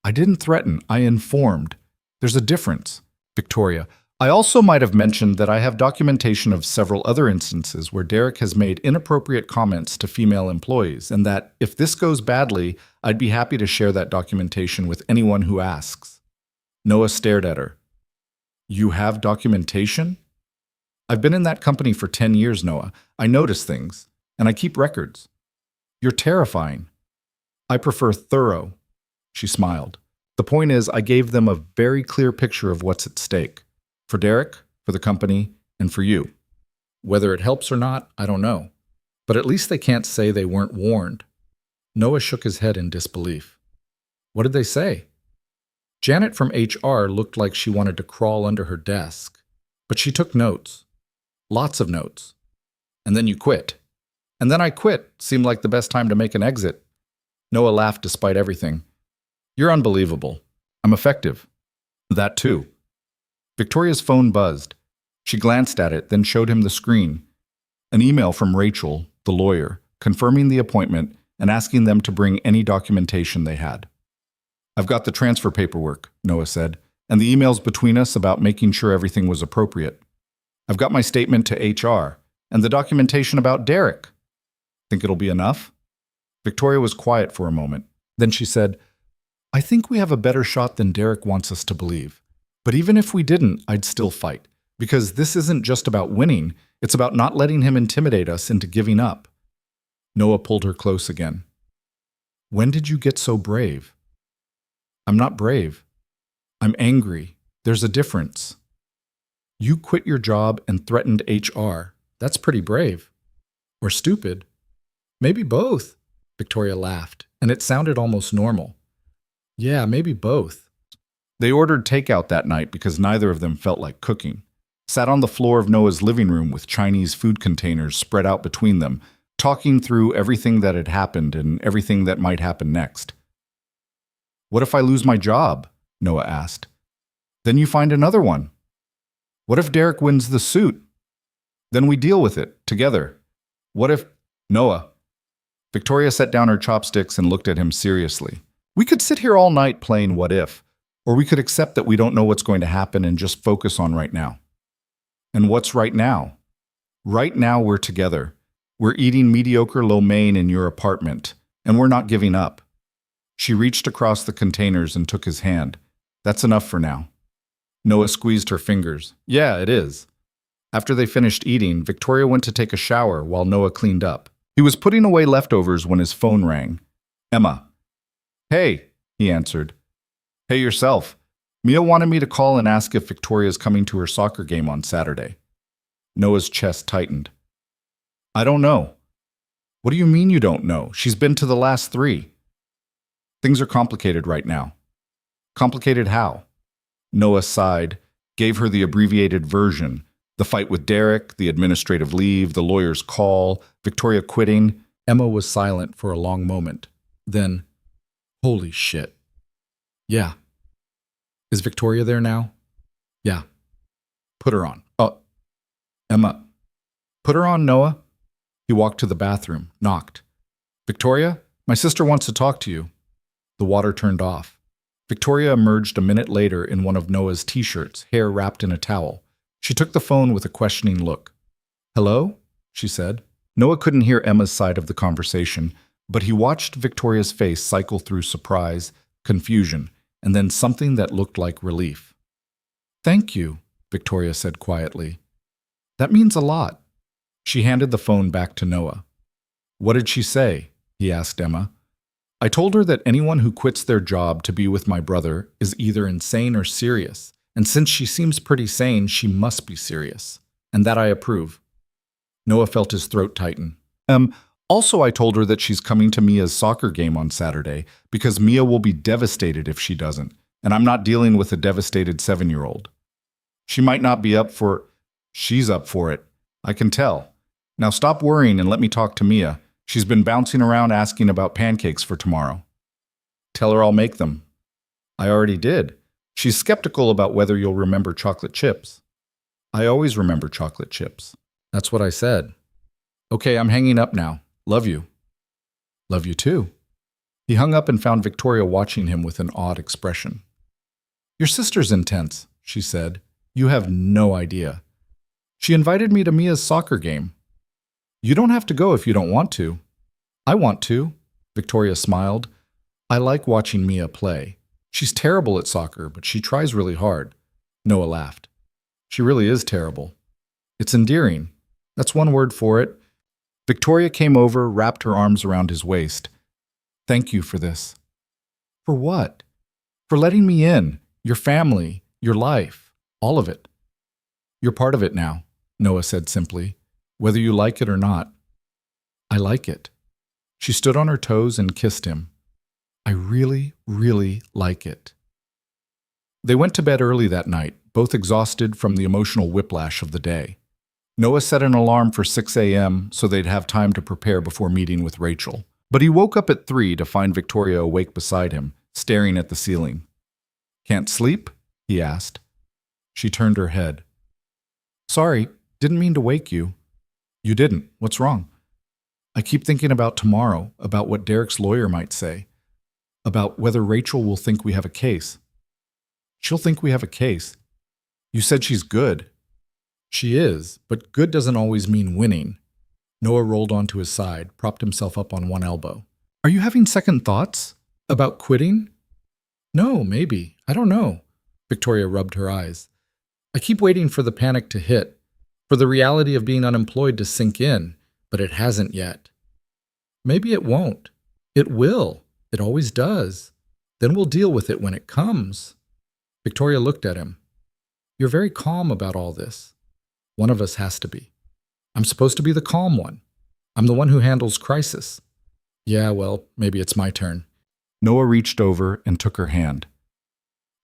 [SPEAKER 1] "I didn't threaten, I informed. There's a difference." Victoria, "I also might have mentioned that I have documentation of several other instances where Derek has made inappropriate comments to female employees, and that, if this goes badly, I'd be happy to share that documentation with anyone who asks." Noah stared at her. "You have documentation?" "I've been in that company for 10 years, Noah. I notice things, and I keep records." "You're terrifying." "I prefer thorough." She smiled. "The point is, I gave them a very clear picture of what's at stake. For Derek, for the company, and for you. Whether it helps or not, I don't know. But at least they can't say they weren't warned." Noah shook his head in disbelief. "What did they say?" Janet from HR looked like she wanted to crawl under her desk, but she took notes. Lots of notes. "And then you quit." "And then I quit. Seemed like the best time to make an exit." Noah laughed despite everything. "You're unbelievable. I'm effective." "That too." Victoria's phone buzzed. She glanced at it, then showed him the screen. An email from Rachel, the lawyer, confirming the appointment and asking them to bring any documentation they had. "I've got the transfer paperwork," Noah said, "and the emails between us about making sure everything was appropriate. I've got my statement to HR, and the documentation about Derek. Think it'll be enough?" Victoria was quiet for a moment. Then she said, "I think we have a better shot than Derek wants us to believe. But even if we didn't, I'd still fight. Because this isn't just about winning, it's about not letting him intimidate us into giving up." Noah pulled her close again. "When did you get so brave?" "I'm not brave. I'm angry. There's a difference." "You quit your job and threatened HR. That's pretty brave. Or stupid. Maybe both." Victoria laughed, and it sounded almost normal. "Yeah, maybe both." They ordered takeout that night because neither of them felt like cooking. Sat on the floor of Noah's living room with Chinese food containers spread out between them, talking through everything that had happened and everything that might happen next. "What if I lose my job?" Noah asked. "Then you find another one." "What if Derek wins the suit?" "Then we deal with it, together." "What if—" "Noah." Victoria set down her chopsticks and looked at him seriously. "We could sit here all night playing what if. Or we could accept that we don't know what's going to happen and just focus on right now." "And what's right now?" Right now we're together. We're eating mediocre lo mein in your apartment, and we're not giving up. She reached across the containers and took his hand. That's enough for now. Noah squeezed her fingers. Yeah, it is. After they finished eating, Victoria went to take a shower while Noah cleaned up. He was putting away leftovers when his phone rang. Emma. Hey, he answered. Hey yourself. Mia wanted me to call and ask if Victoria's coming to her soccer game on Saturday. Noah's chest tightened. I don't know. What do you mean you don't know? She's been to the last 3. Things are complicated right now. Complicated how? Noah sighed, gave her the abbreviated version. The fight with Derek, the administrative leave, the lawyer's call, Victoria quitting. Emma was silent for a long moment. Then, holy shit. Yeah. Is Victoria there now? Yeah. Put her on. Emma. Put her on, Noah. He walked to the bathroom, knocked. Victoria, my sister wants to talk to you. The water turned off. Victoria emerged a minute later in one of Noah's t-shirts, hair wrapped in a towel. She took the phone with a questioning look. Hello? She said. Noah couldn't hear Emma's side of the conversation, but he watched Victoria's face cycle through surprise, confusion, and then something that looked like relief. Thank you, Victoria said quietly. That means a lot. She handed the phone back to Noah. What did she say? He asked Emma. I told her that anyone who quits their job to be with my brother is either insane or serious, and since she seems pretty sane, she must be serious, and that I approve. Noah felt his throat tighten. Also I told her that she's coming to Mia's soccer game on Saturday because Mia will be devastated if she doesn't, and I'm not dealing with a devastated 7-year-old. She might not be up for... She's up for it. I can tell. Now stop worrying and let me talk to Mia. She's been bouncing around asking about pancakes for tomorrow. Tell her I'll make them. I already did. She's skeptical about whether you'll remember chocolate chips. I always remember chocolate chips. That's what I said. Okay, I'm hanging up now. Love you. Love you too. He hung up and found Victoria watching him with an odd expression. Your sister's intense, she said. You have no idea. She invited me to Mia's soccer game. You don't have to go if you don't want to. I want to, Victoria smiled. I like watching Mia play. She's terrible at soccer, but she tries really hard. Noah laughed. She really is terrible. It's endearing. That's one word for it. Victoria came over, wrapped her arms around his waist. Thank you for this. For what? For letting me in, your family, your life, all of it. You're part of it now, Noah said simply, whether you like it or not. I like it. She stood on her toes and kissed him. I really, really like it. They went to bed early that night, both exhausted from the emotional whiplash of the day. Noah set an alarm for 6 a.m. so they'd have time to prepare before meeting with Rachel. But he woke up at 3 to find Victoria awake beside him, staring at the ceiling. Can't sleep? He asked. She turned her head. Sorry, didn't mean to wake you. You didn't. What's wrong? I keep thinking about tomorrow, about what Derek's lawyer might say, about whether Rachel will think we have a case. She'll think we have a case. You said she's good. She is, but good doesn't always mean winning. Noah rolled onto his side, propped himself up on one elbow. Are you having second thoughts? About quitting? No, maybe. I don't know. Victoria rubbed her eyes. I keep waiting for the panic to hit, for the reality of being unemployed to sink in, but it hasn't yet. Maybe it won't. It will. It always does. Then we'll deal with it when it comes. Victoria looked at him. You're very calm about all this. One of us has to be. I'm supposed to be the calm one. I'm the one who handles crisis. Yeah, well, maybe it's my turn. Noah reached over and took her hand.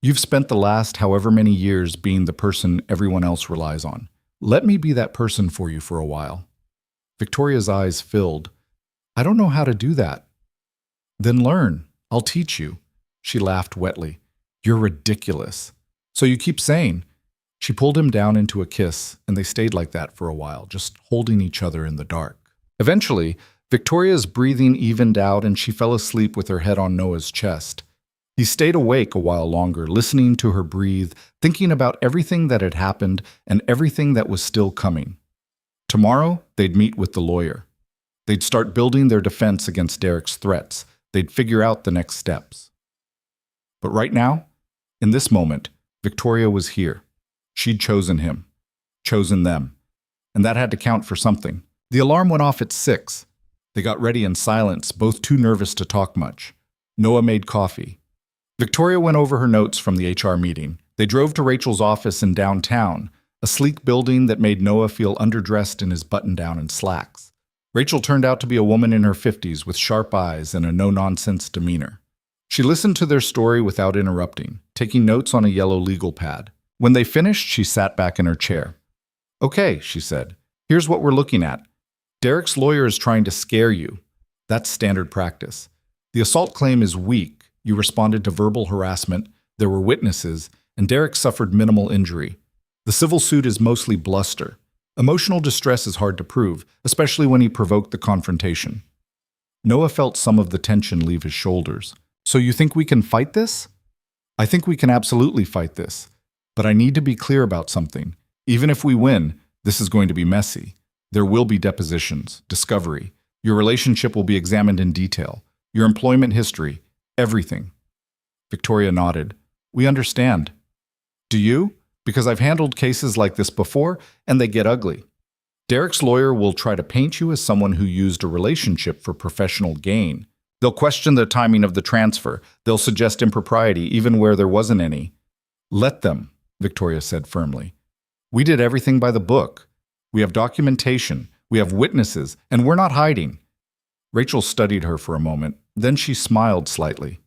[SPEAKER 1] You've spent the last however many years being the person everyone else relies on. Let me be that person for you for a while. Victoria's eyes filled. I don't know how to do that. Then learn. I'll teach you. She laughed wetly. You're ridiculous. So you keep saying. She pulled him down into a kiss, and they stayed like that for a while, just holding each other in the dark. Eventually, Victoria's breathing evened out and she fell asleep with her head on Noah's chest. He stayed awake a while longer, listening to her breathe, thinking about everything that had happened and everything that was still coming. Tomorrow, they'd meet with the lawyer. They'd start building their defense against Derek's threats. They'd figure out the next steps. But right now, in this moment, Victoria was here. She'd chosen him, chosen them, and that had to count for something. The alarm went off at 6. They got ready in silence, both too nervous to talk much. Noah made coffee. Victoria went over her notes from the HR meeting. They drove to Rachel's office in downtown, a sleek building that made Noah feel underdressed in his button-down and slacks. Rachel turned out to be a woman in her 50s with sharp eyes and a no-nonsense demeanor. She listened to their story without interrupting, taking notes on a yellow legal pad. When they finished, she sat back in her chair. "Okay," she said, "here's what we're looking at. Derek's lawyer is trying to scare you. That's standard practice. The assault claim is weak. You responded to verbal harassment, there were witnesses, and Derek suffered minimal injury. The civil suit is mostly bluster. Emotional distress is hard to prove, especially when he provoked the confrontation." Noah felt some of the tension leave his shoulders. "So you think we can fight this?" "I think we can absolutely fight this. But I need to be clear about something. Even if we win, this is going to be messy. There will be depositions, discovery. Your relationship will be examined in detail. Your employment history, everything." Victoria nodded. "We understand." "Do you? Because I've handled cases like this before, and they get ugly. Derek's lawyer will try to paint you as someone who used a relationship for professional gain. They'll question the timing of the transfer. They'll suggest impropriety even where there wasn't any." "Let them," Victoria said firmly. "We did everything by the book. We have documentation, we have witnesses, and we're not hiding." Rachel studied her for a moment. Then she smiled slightly.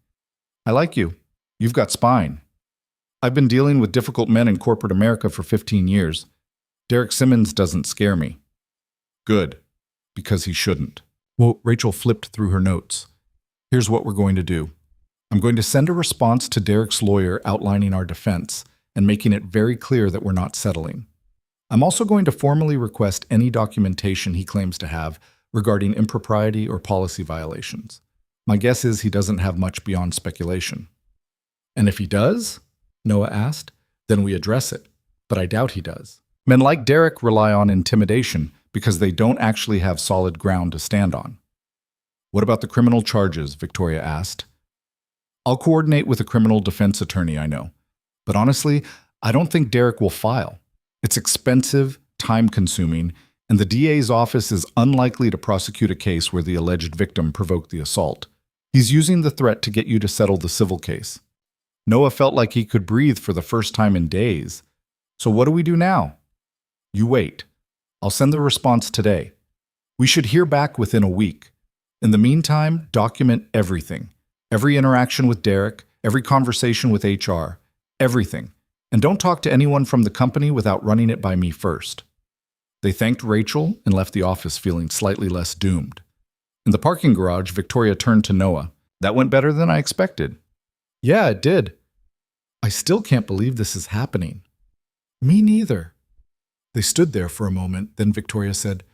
[SPEAKER 1] "I like you. You've got spine. I've been dealing with difficult men in corporate America for 15 years. Derek Simmons doesn't scare me." "Good, because he shouldn't." Well, Rachel flipped through her notes. "Here's what we're going to do. I'm going to send a response to Derek's lawyer outlining our defense and making it very clear that we're not settling. I'm also going to formally request any documentation he claims to have regarding impropriety or policy violations. My guess is he doesn't have much beyond speculation." "And if he does?" Noah asked. "Then we address it. But I doubt he does. Men like Derek rely on intimidation because they don't actually have solid ground to stand on." "What about the criminal charges?" Victoria asked. "I'll coordinate with a criminal defense attorney I know. But honestly, I don't think Derek will file. It's expensive, time-consuming, and the DA's office is unlikely to prosecute a case where the alleged victim provoked the assault. He's using the threat to get you to settle the civil case." Noah felt like he could breathe for the first time in days. "So what do we do now?" "You wait. I'll send the response today. We should hear back within a week. In the meantime, document everything. Every interaction with Derek, every conversation with HR, everything. And don't talk to anyone from the company without running it by me first." They thanked Rachel and left the office feeling slightly less doomed. In the parking garage, Victoria turned to Noah. "That went better than I expected." "Yeah, it did. I still can't believe this is happening." "Me neither." They stood there for a moment, then Victoria said,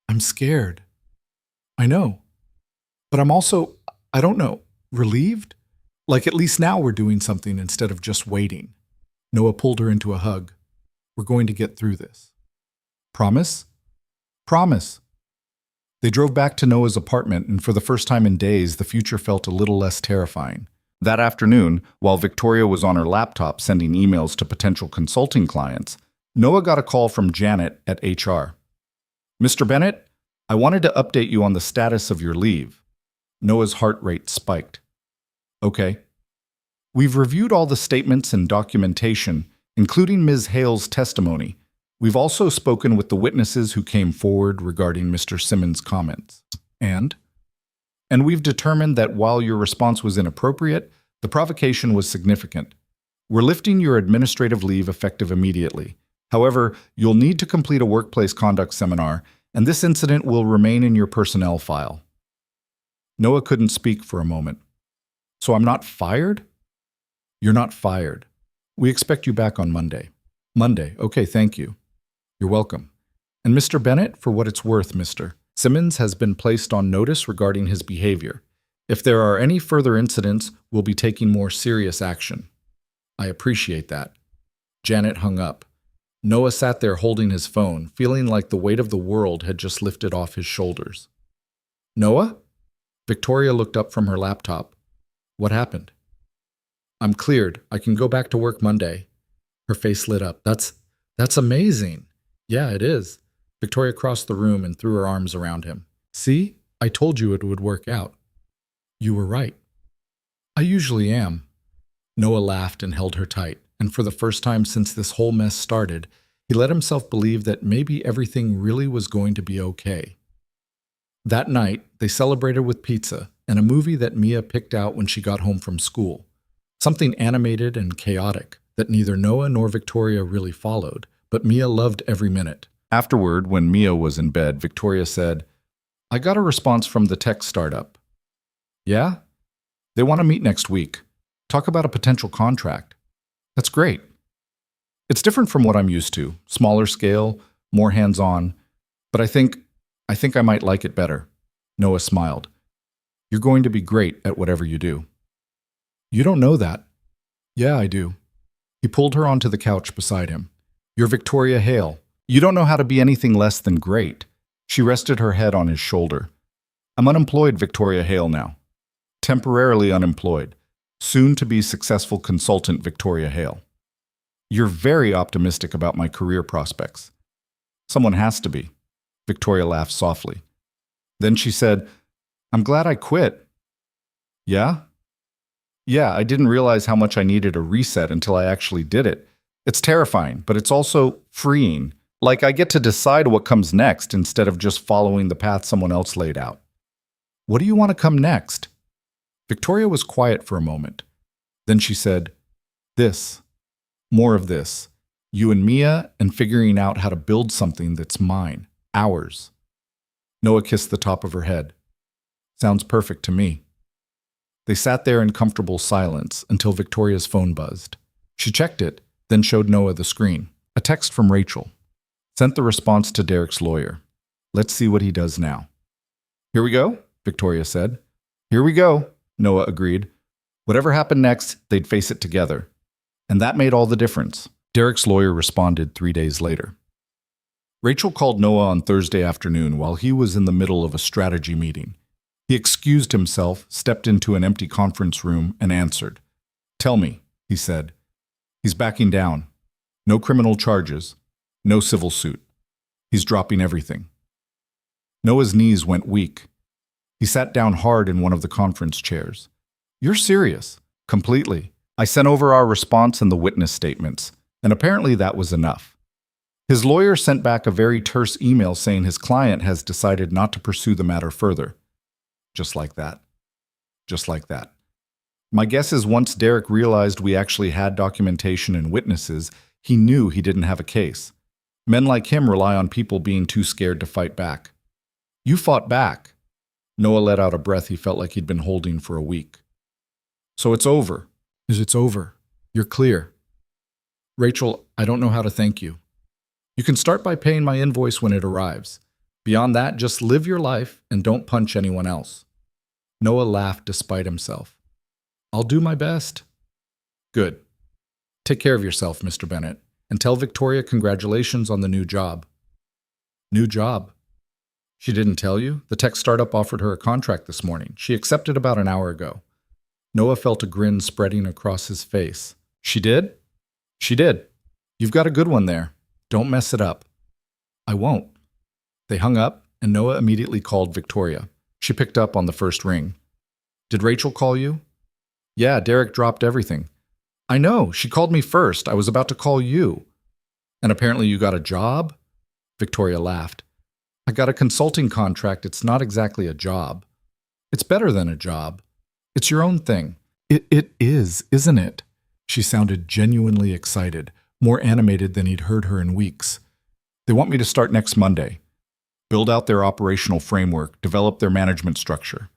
[SPEAKER 1] "I'm scared." "I know. But I'm also, I don't know, relieved? Like at least now we're doing something instead of just waiting." Noah pulled her into a hug. "We're going to get through this." "Promise?" "Promise." They drove back to Noah's apartment, and for the first time in days, the future felt a little less terrifying. That afternoon, while Victoria was on her laptop sending emails to potential consulting clients, Noah got a call from Janet at HR. "Mr. Bennett, I wanted to update you on the status of your leave." Noah's heart rate spiked. "Okay." "We've reviewed all the statements and documentation, including Ms. Hale's testimony. We've also spoken with the witnesses who came forward regarding Mr. Simmons' comments. And we've determined that while your response was inappropriate, the provocation was significant. We're lifting your administrative leave effective immediately. However, you'll need to complete a workplace conduct seminar, and this incident will remain in your personnel file." Noah couldn't speak for a moment. "So I'm not fired?" "You're not fired. We expect you back on Monday." "Monday. Okay, thank you." "You're welcome. And Mr. Bennett, for what it's worth, Mr. Simmons has been placed on notice regarding his behavior. If there are any further incidents, we'll be taking more serious action." "I appreciate that." Janet hung up. Noah sat there holding his phone, feeling like the weight of the world had just lifted off his shoulders. Noah? Victoria looked up from her laptop. What happened? I'm cleared. I can go back to work Monday. Her face lit up. That's amazing. Yeah, it is. Victoria crossed the room and threw her arms around him. See? I told you it would work out. You were right. I usually am. Noah laughed and held her tight, and for the first time since this whole mess started, he let himself believe that maybe everything really was going to be okay. That night, they celebrated with pizza and a movie that Mia picked out when she got home from school. Something animated and chaotic that neither Noah nor Victoria really followed, but Mia loved every minute. Afterward, when Mia was in bed, Victoria said, I got a response from the tech startup. Yeah? They want to meet next week. Talk about a potential contract. That's great. It's different from what I'm used to. Smaller scale, more hands-on. But I think I might like it better. Noah smiled. You're going to be great at whatever you do. You don't know that. Yeah, I do. He pulled her onto the couch beside him. You're Victoria Hale. You don't know how to be anything less than great. She rested her head on his shoulder. I'm unemployed, Victoria Hale now. Temporarily unemployed. Soon to be successful consultant Victoria Hale. You're very optimistic about my career prospects. Someone has to be. Victoria laughed softly. Then she said, I'm glad I quit. Yeah? Yeah, I didn't realize how much I needed a reset until I actually did it. It's terrifying, but it's also freeing. Like I get to decide what comes next instead of just following the path someone else laid out. What do you want to come next? Victoria was quiet for a moment. Then she said, This. More of this. You and Mia and figuring out how to build something that's mine. Ours. Noah kissed the top of her head. Sounds perfect to me. They sat there in comfortable silence until Victoria's phone buzzed. She checked it, then showed Noah the screen. A text from Rachel. Sent the response to Derek's lawyer. Let's see what he does now. Here we go, Victoria said. Here we go, Noah agreed. Whatever happened next, they'd face it together. And that made all the difference. Derek's lawyer responded 3 days later. Rachel called Noah on Thursday afternoon while he was in the middle of a strategy meeting. He excused himself, stepped into an empty conference room, and answered. Tell me, he said. He's backing down. No criminal charges. No civil suit. He's dropping everything. Noah's knees went weak. He sat down hard in one of the conference chairs. You're serious? Completely. I sent over our response and the witness statements, and apparently that was enough. His lawyer sent back a very terse email saying his client has decided not to pursue the matter further. Just like that. Just like that. My guess is once Derek realized we actually had documentation and witnesses, he knew he didn't have a case. Men like him rely on people being too scared to fight back. You fought back. Noah let out a breath he felt like he'd been holding for a week. So it's over. It's over. You're clear. Rachel, I don't know how to thank you. You can start by paying my invoice when it arrives. Beyond that, just live your life and don't punch anyone else. Noah laughed despite himself. I'll do my best. Good. Take care of yourself, Mr. Bennett, and tell Victoria congratulations on the new job. New job? She didn't tell you? The tech startup offered her a contract this morning. She accepted about an hour ago. Noah felt a grin spreading across his face. She did? She did. You've got a good one there. Don't mess it up. I won't. They hung up, and Noah immediately called Victoria. She picked up on the first ring. Did Rachel call you? Yeah, Derek dropped everything. I know. She called me first. I was about to call you. And apparently you got a job? Victoria laughed. I got a consulting contract. It's not exactly a job. It's better than a job. It's your own thing. It is, isn't it? She sounded genuinely excited, more animated than he'd heard her in weeks. They want me to start next Monday. Build out their operational framework, develop their management structure.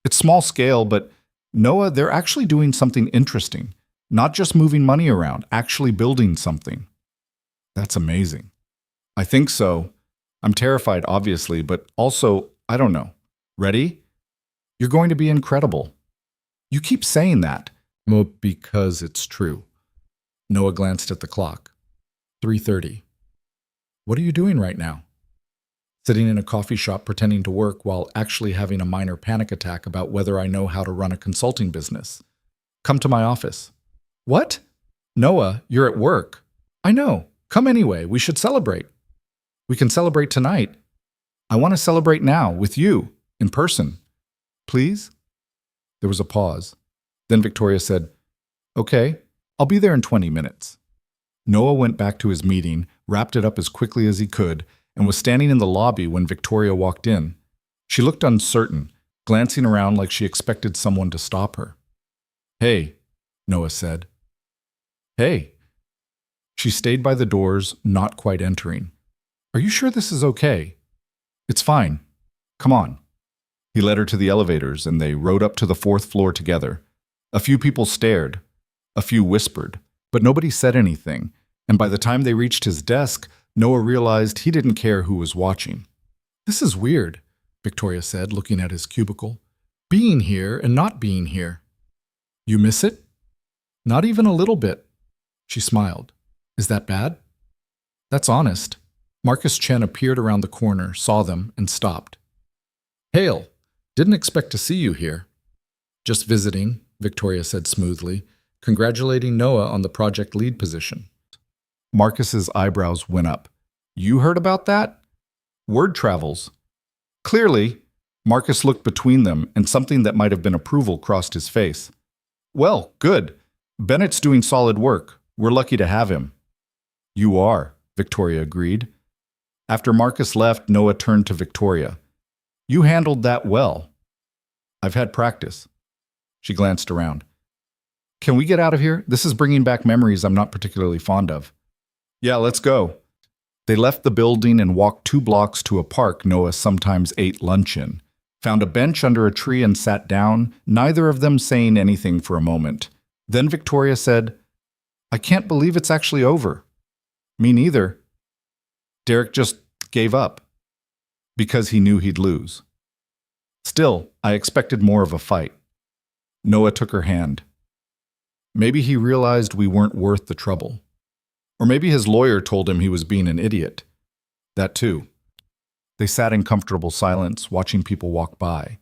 [SPEAKER 1] It's small scale, but Noah, they're actually doing something interesting. Not just moving money around, actually building something. That's amazing. I think so. I'm terrified, obviously, but also, I don't know. Ready? You're going to be incredible. You keep saying that. Well, because it's true. Noah glanced at the clock. 3:30. What are you doing right now? Sitting in a coffee shop pretending to work while actually having a minor panic attack about whether I know how to run a consulting business. Come to my office. What? Noah, you're at work. I know. Come anyway. We should celebrate. We can celebrate tonight. I want to celebrate now with you, in person. Please? There was a pause. Then Victoria said, Okay, I'll be there in 20 minutes. Noah went back to his meeting, wrapped it up as quickly as he could, and was standing in the lobby when Victoria walked in. She looked uncertain, glancing around like she expected someone to stop her. Hey, Noah said. Hey. She stayed by the doors, not quite entering. Are you sure this is okay? It's fine. Come on. He led her to the elevators, and they rode up to the 4th floor together. A few people stared. A few whispered, but nobody said anything, and by the time they reached his desk, Noah realized he didn't care who was watching. This is weird, Victoria said, looking at his cubicle. Being here and not being here. You miss it? Not even a little bit. She smiled. Is that bad? That's honest. Marcus Chen appeared around the corner, saw them, and stopped. Hail! Didn't expect to see you here. Just visiting, Victoria said smoothly, congratulating Noah on the project lead position. Marcus's eyebrows went up. You heard about that? Word travels. Clearly, Marcus looked between them, and something that might have been approval crossed his face. Well, good. Bennett's doing solid work. We're lucky to have him. You are, Victoria agreed. After Marcus left, Noah turned to Victoria. You handled that well. I've had practice. She glanced around. Can we get out of here? This is bringing back memories I'm not particularly fond of. Yeah, let's go. They left the building and walked 2 blocks to a park Noah sometimes ate lunch in, found a bench under a tree and sat down, neither of them saying anything for a moment. Then Victoria said, I can't believe it's actually over. Me neither. Derek just gave up because he knew he'd lose. Still, I expected more of a fight. Noah took her hand. Maybe he realized we weren't worth the trouble. Or maybe his lawyer told him he was being an idiot. That too. They sat in comfortable silence, watching people walk by.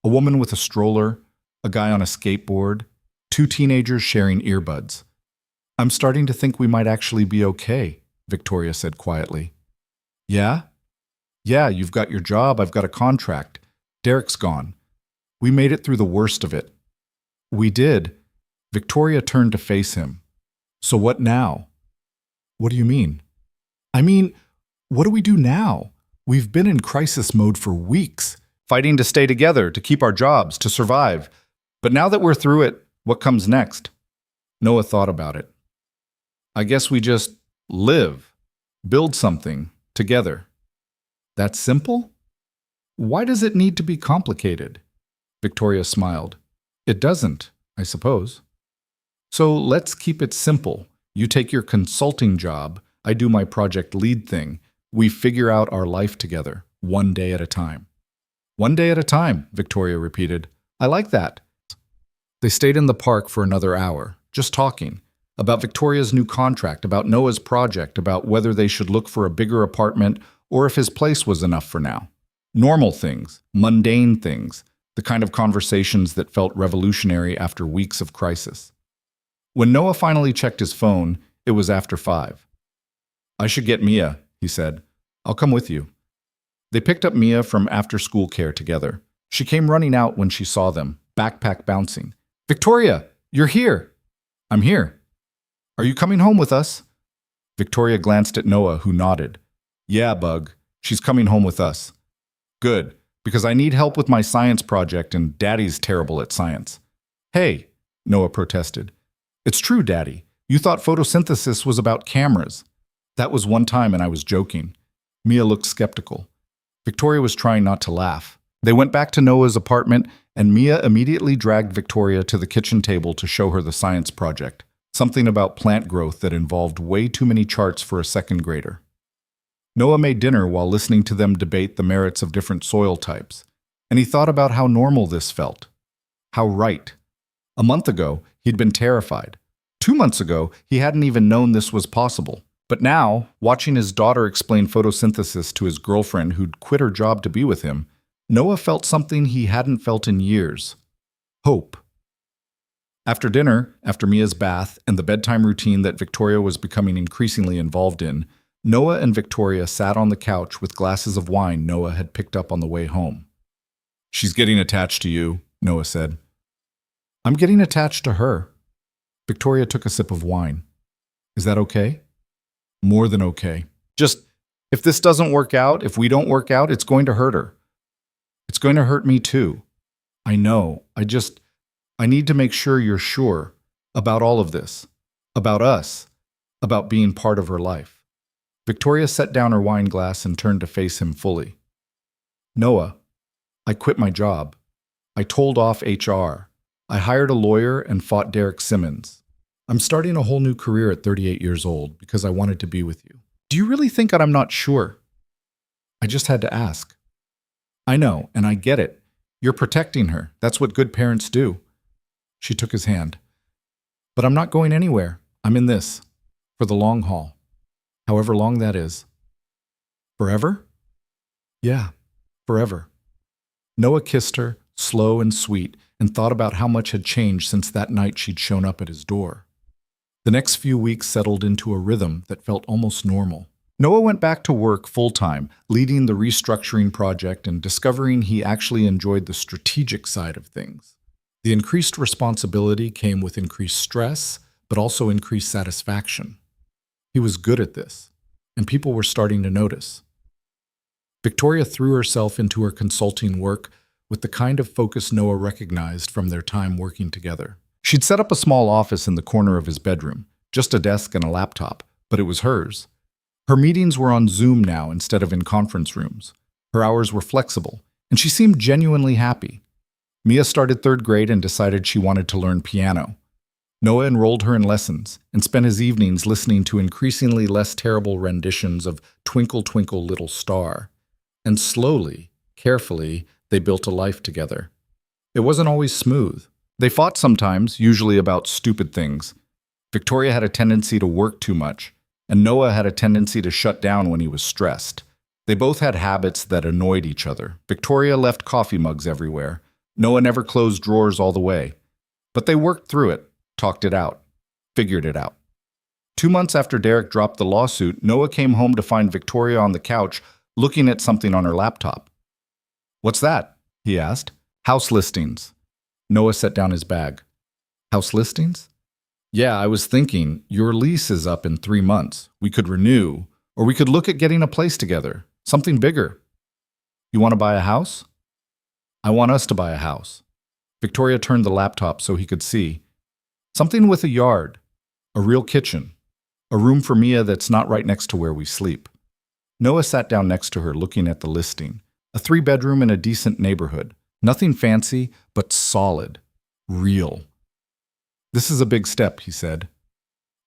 [SPEAKER 1] A woman with a stroller, a guy on a skateboard, 2 teenagers sharing earbuds. I'm starting to think we might actually be okay, Victoria said quietly. Yeah? Yeah, you've got your job, I've got a contract. Derek's gone. We made it through the worst of it. We did. Victoria turned to face him. So what now? What do you mean? I mean, what do we do now? We've been in crisis mode for weeks, fighting to stay together, to keep our jobs, to survive. But now that we're through it, what comes next? Noah thought about it. I guess we just live, build something together. That simple? Why does it need to be complicated? Victoria smiled. It doesn't, I suppose. So let's keep it simple. You take your consulting job, I do my project lead thing. We figure out our life together, one day at a time. One day at a time, Victoria repeated. I like that. They stayed in the park for another hour, just talking. About Victoria's new contract, about Noah's project, about whether they should look for a bigger apartment or if his place was enough for now. Normal things, mundane things, the kind of conversations that felt revolutionary after weeks of crisis. When Noah finally checked his phone, it was after 5. I should get Mia, he said. I'll come with you. They picked up Mia from after-school care together. She came running out when she saw them, backpack bouncing. Victoria, you're here. I'm here. Are you coming home with us? Victoria glanced at Noah, who nodded. Yeah, Bug. She's coming home with us. Good, because I need help with my science project and Daddy's terrible at science. Hey, Noah protested. It's true, Daddy. You thought photosynthesis was about cameras. That was one time and I was joking. Mia looked skeptical. Victoria was trying not to laugh. They went back to Noah's apartment and Mia immediately dragged Victoria to the kitchen table to show her the science project, something about plant growth that involved way too many charts for a second grader. Noah made dinner while listening to them debate the merits of different soil types, and he thought about how normal this felt. How right. A month ago, he'd been terrified. 2 months ago, he hadn't even known this was possible. But now, watching his daughter explain photosynthesis to his girlfriend who'd quit her job to be with him, Noah felt something he hadn't felt in years: hope. After dinner, after Mia's bath, and the bedtime routine that Victoria was becoming increasingly involved in, Noah and Victoria sat on the couch with glasses of wine Noah had picked up on the way home. "She's getting attached to you," Noah said. "I'm getting attached to her." Victoria took a sip of wine. "Is that okay?" "More than okay. Just, if this doesn't work out, if we don't work out, it's going to hurt her. It's going to hurt me too. I know. I need to make sure you're sure about all of this, about us, about being part of her life." Victoria set down her wine glass and turned to face him fully. "Noah, I quit my job. I told off HR. I hired a lawyer and fought Derek Simmons. I'm starting a whole new career at 38 years old because I wanted to be with you. Do you really think that I'm not sure? I just had to ask." "I know, and I get it. You're protecting her. That's what good parents do." She took his hand. "But I'm not going anywhere. I'm in this. For the long haul. However long that is." "Forever?" "Yeah, forever." Noah kissed her, slow and sweet, and thought about how much had changed since that night she'd shown up at his door. The next few weeks settled into a rhythm that felt almost normal. Noah went back to work full-time, leading the restructuring project and discovering he actually enjoyed the strategic side of things. The increased responsibility came with increased stress, but also increased satisfaction. He was good at this, and people were starting to notice. Victoria threw herself into her consulting work with the kind of focus Noah recognized from their time working together. She'd set up a small office in the corner of his bedroom, just a desk and a laptop, but it was hers. Her meetings were on Zoom now instead of in conference rooms. Her hours were flexible, and she seemed genuinely happy. Mia started 3rd grade and decided she wanted to learn piano. Noah enrolled her in lessons and spent his evenings listening to increasingly less terrible renditions of Twinkle, Twinkle, Little Star. And slowly, carefully, they built a life together. It wasn't always smooth. They fought sometimes, usually about stupid things. Victoria had a tendency to work too much, and Noah had a tendency to shut down when he was stressed. They both had habits that annoyed each other. Victoria left coffee mugs everywhere. Noah never closed drawers all the way. But they worked through it, talked it out, figured it out. 2 months after Derek dropped the lawsuit, Noah came home to find Victoria on the couch, looking at something on her laptop. "What's that?" he asked. "House listings." Noah set down his bag. "House listings?" "Yeah, I was thinking, your lease is up in 3 months. We could renew, or we could look at getting a place together, something bigger. You want to buy a house?" "I want us to buy a house." Victoria turned the laptop so he could see. "Something with a yard, a real kitchen, a room for Mia that's not right next to where we sleep." Noah sat down next to her, looking at the listing. A 3-bedroom in a decent neighborhood. Nothing fancy, but solid. Real. "This is a big step," he said.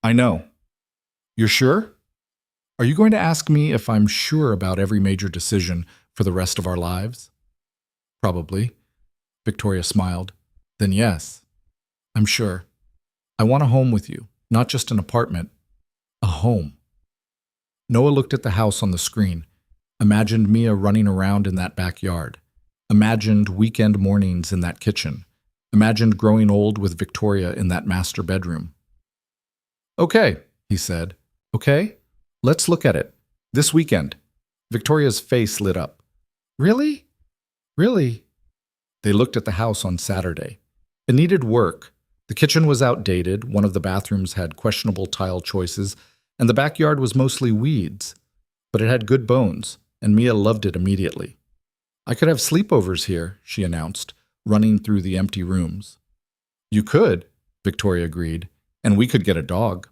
[SPEAKER 1] "I know. You're sure? Are you going to ask me if I'm sure about every major decision for the rest of our lives?" "Probably." Victoria smiled. "Then yes, I'm sure. I want a home with you, not just an apartment. A home." Noah looked at the house on the screen, imagined Mia running around in that backyard, imagined weekend mornings in that kitchen, imagined growing old with Victoria in that master bedroom. "Okay," he said. "Okay, let's look at it. This weekend." Victoria's face lit up. "Really? Really?" They looked at the house on Saturday. It needed work. The kitchen was outdated, one of the bathrooms had questionable tile choices, and the backyard was mostly weeds. But it had good bones, and Mia loved it immediately. "I could have sleepovers here," she announced, running through the empty rooms. "You could," Victoria agreed, "and we could get a dog."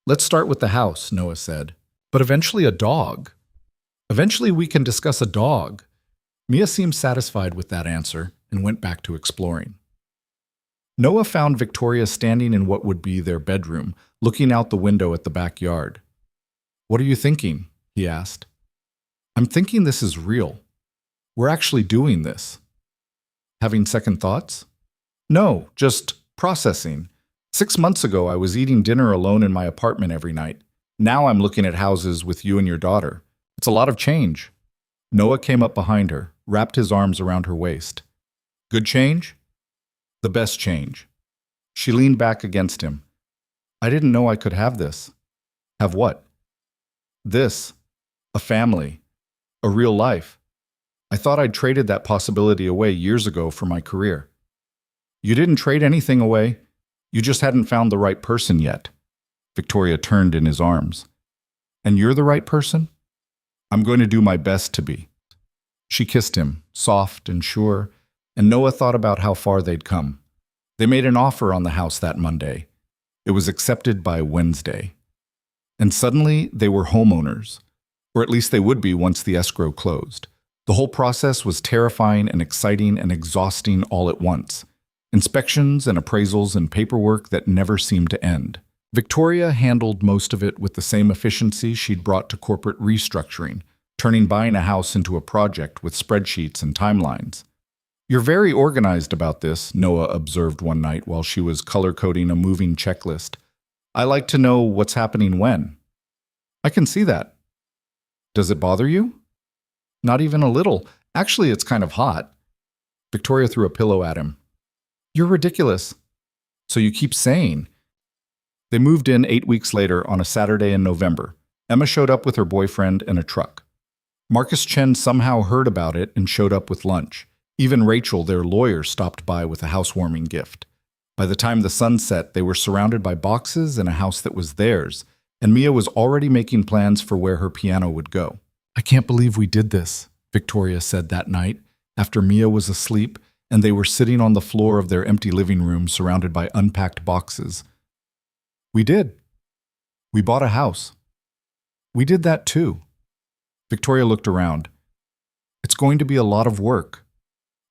[SPEAKER 1] "Let's start with the house," Noah said. "But eventually a dog. Eventually we can discuss a dog." Mia seemed satisfied with that answer and went back to exploring. Noah found Victoria standing in what would be their bedroom, looking out the window at the backyard. "What are you thinking?" he asked. "I'm thinking this is real. We're actually doing this." "Having second thoughts?" "No, just processing. 6 months ago, I was eating dinner alone in my apartment every night. Now I'm looking at houses with you and your daughter. It's a lot of change. Noah came up behind her, wrapped his arms around her waist. Good change? The best change. She leaned back against him. I didn't know I could have this. Have what? This. A family. A real life. I thought I'd traded that possibility away years ago for my career. You didn't trade anything away. You just hadn't found the right person yet. Victoria turned in his arms. And you're the right person? I'm going to do my best to be. She kissed him, soft and sure, and Noah thought about how far they'd come. They made an offer on the house that Monday. It was accepted by Wednesday. And suddenly they were homeowners, or at least they would be once the escrow closed. The whole process was terrifying and exciting and exhausting all at once. Inspections and appraisals and paperwork that never seemed to end. Victoria handled most of it with the same efficiency she'd brought to corporate restructuring, turning buying a house into a project with spreadsheets and timelines. You're very organized about this, Noah observed one night while she was color-coding a moving checklist. I like to know what's happening when. I can see that. Does it bother you? Not even a little. Actually, it's kind of hot. Victoria threw a pillow at him. You're ridiculous. So you keep saying. They moved in 8 weeks later on a Saturday in November. Emma showed up with her boyfriend and a truck. Marcus Chen somehow heard about it and showed up with lunch. Even Rachel, their lawyer, stopped by with a housewarming gift. By the time the sun set, they were surrounded by boxes and a house that was theirs, and Mia was already making plans for where her piano would go. I can't believe we did this, Victoria said that night, after Mia was asleep and they were sitting on the floor of their empty living room surrounded by unpacked boxes. We did. We bought a house. We did that too. Victoria looked around. It's going to be a lot of work.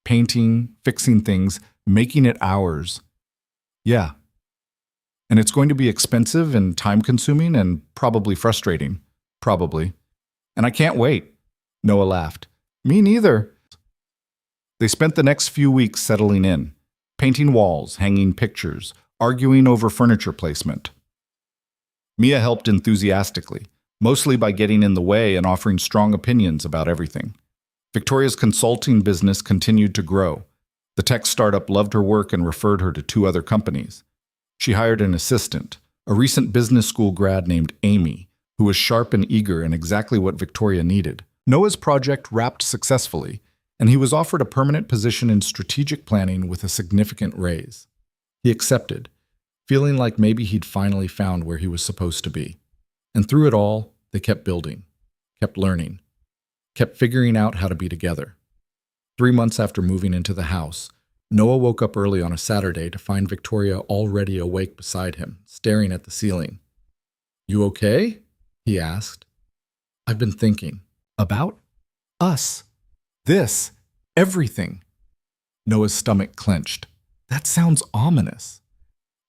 [SPEAKER 1] Painting, fixing things, making it ours. Yeah. And it's going to be expensive and time-consuming and probably frustrating. Probably. And I can't wait. Noah laughed. Me neither. They spent the next few weeks settling in, painting walls, hanging pictures, arguing over furniture placement. Mia helped enthusiastically, mostly by getting in the way and offering strong opinions about everything. Victoria's consulting business continued to grow. The tech startup loved her work and referred her to 2 other companies. She hired an assistant, a recent business school grad named Amy, who was sharp and eager and exactly what Victoria needed. Noah's project wrapped successfully, and he was offered a permanent position in strategic planning with a significant raise. He accepted, feeling like maybe he'd finally found where he was supposed to be. And through it all, they kept building, kept learning, kept figuring out how to be together. 3 months after moving into the house, Noah woke up early on a Saturday to find Victoria already awake beside him, staring at the ceiling. You okay? He asked. I've been thinking. About? Us. This. Everything. Noah's stomach clenched. That sounds ominous.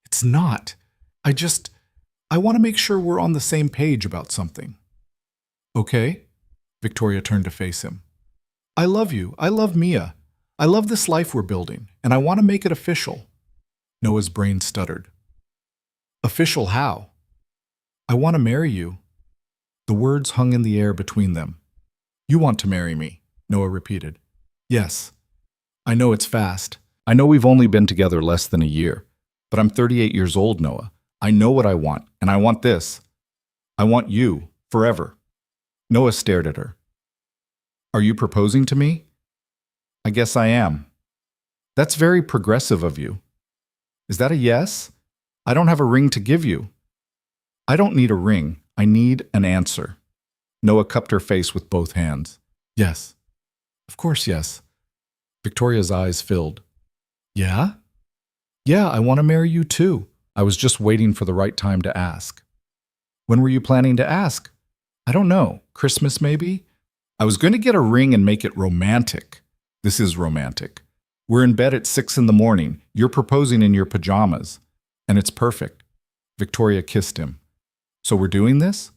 [SPEAKER 1] It's not. I want to make sure we're on the same page about something. Okay? Victoria turned to face him. I love you. I love Mia. I love this life we're building, and I want to make it official. Noah's brain stuttered. Official how? I want to marry you. The words hung in the air between them. You want to marry me, Noah repeated. Yes. I know it's fast. I know we've only been together less than a year, but I'm 38 years old, Noah. I know what I want, and I want this. I want you, forever. Noah stared at her. Are you proposing to me? I guess I am. That's very progressive of you. Is that a yes? I don't have a ring to give you. I don't need a ring. I need an answer. Noah cupped her face with both hands. Yes. Of course, yes. Victoria's eyes filled. Yeah? Yeah, I want to marry you too. I was just waiting for the right time to ask. When were you planning to ask? I don't know. Christmas, maybe? I was going to get a ring and make it romantic. This is romantic. We're in bed at 6 in the morning. You're proposing in your pajamas. And it's perfect. Victoria kissed him. So we're doing this?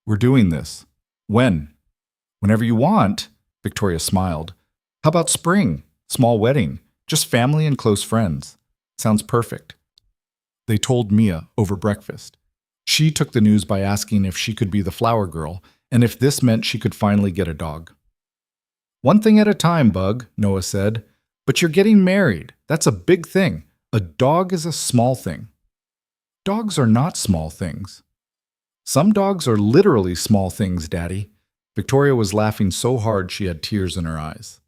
[SPEAKER 1] We're doing this. When? Whenever you want. Victoria smiled. How about spring? Small wedding. Just family and close friends. Sounds perfect. They told Mia over breakfast. She took the news by asking if she could be the flower girl, and if this meant she could finally get a dog. "One thing at a time, Bug," Noah said. "But you're getting married. That's a big thing. A dog is a small thing." "Dogs are not small things." "Some dogs are literally small things, Daddy." Victoria was laughing so hard she had tears in her eyes.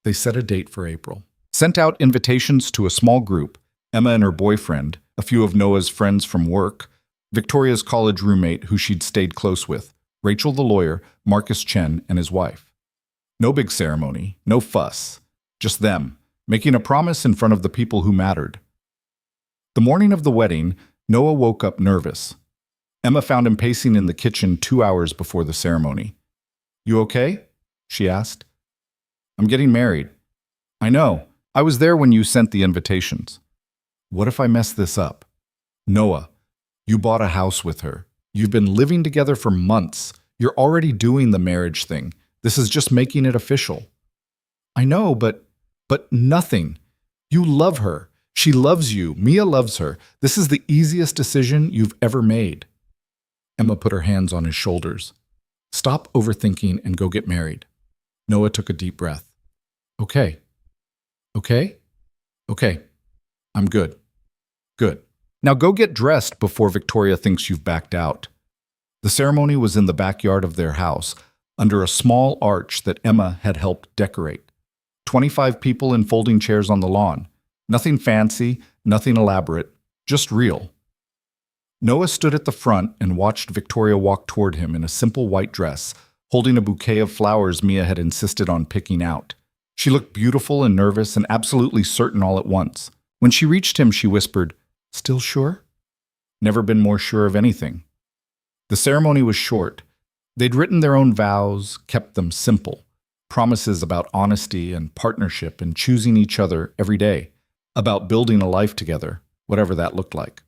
[SPEAKER 1] They set a date for April. Sent out invitations to a small group, Emma and her boyfriend, a few of Noah's friends from work, Victoria's college roommate who she'd stayed close with, Rachel the lawyer, Marcus Chen, and his wife. No big ceremony, no fuss, just them, making a promise in front of the people who mattered. The morning of the wedding, Noah woke up nervous. Emma found him pacing in the kitchen 2 hours before the ceremony. "You okay?" she asked. "I'm getting married." "I know. I was there when you sent the invitations." "What if I mess this up?" "Noah, you bought a house with her. You've been living together for months. You're already doing the marriage thing. This is just making it official." "I know, but nothing. You love her. She loves you. Mia loves her. This is the easiest decision you've ever made." Emma put her hands on his shoulders. "Stop overthinking and go get married." Noah took a deep breath. "Okay. Okay? Okay. I'm good. Good. Now go get dressed before Victoria thinks you've backed out." The ceremony was in the backyard of their house, under a small arch that Emma had helped decorate. 25 people in folding chairs on the lawn. Nothing fancy, nothing elaborate, just real. Noah stood at the front and watched Victoria walk toward him in a simple white dress, holding a bouquet of flowers Mia had insisted on picking out. She looked beautiful and nervous and absolutely certain all at once. When she reached him, she whispered, "Still sure?" Never been more sure of anything. The ceremony was short. They'd written their own vows, kept them simple. Promises about honesty and partnership and choosing each other every day. About building a life together, whatever that looked like.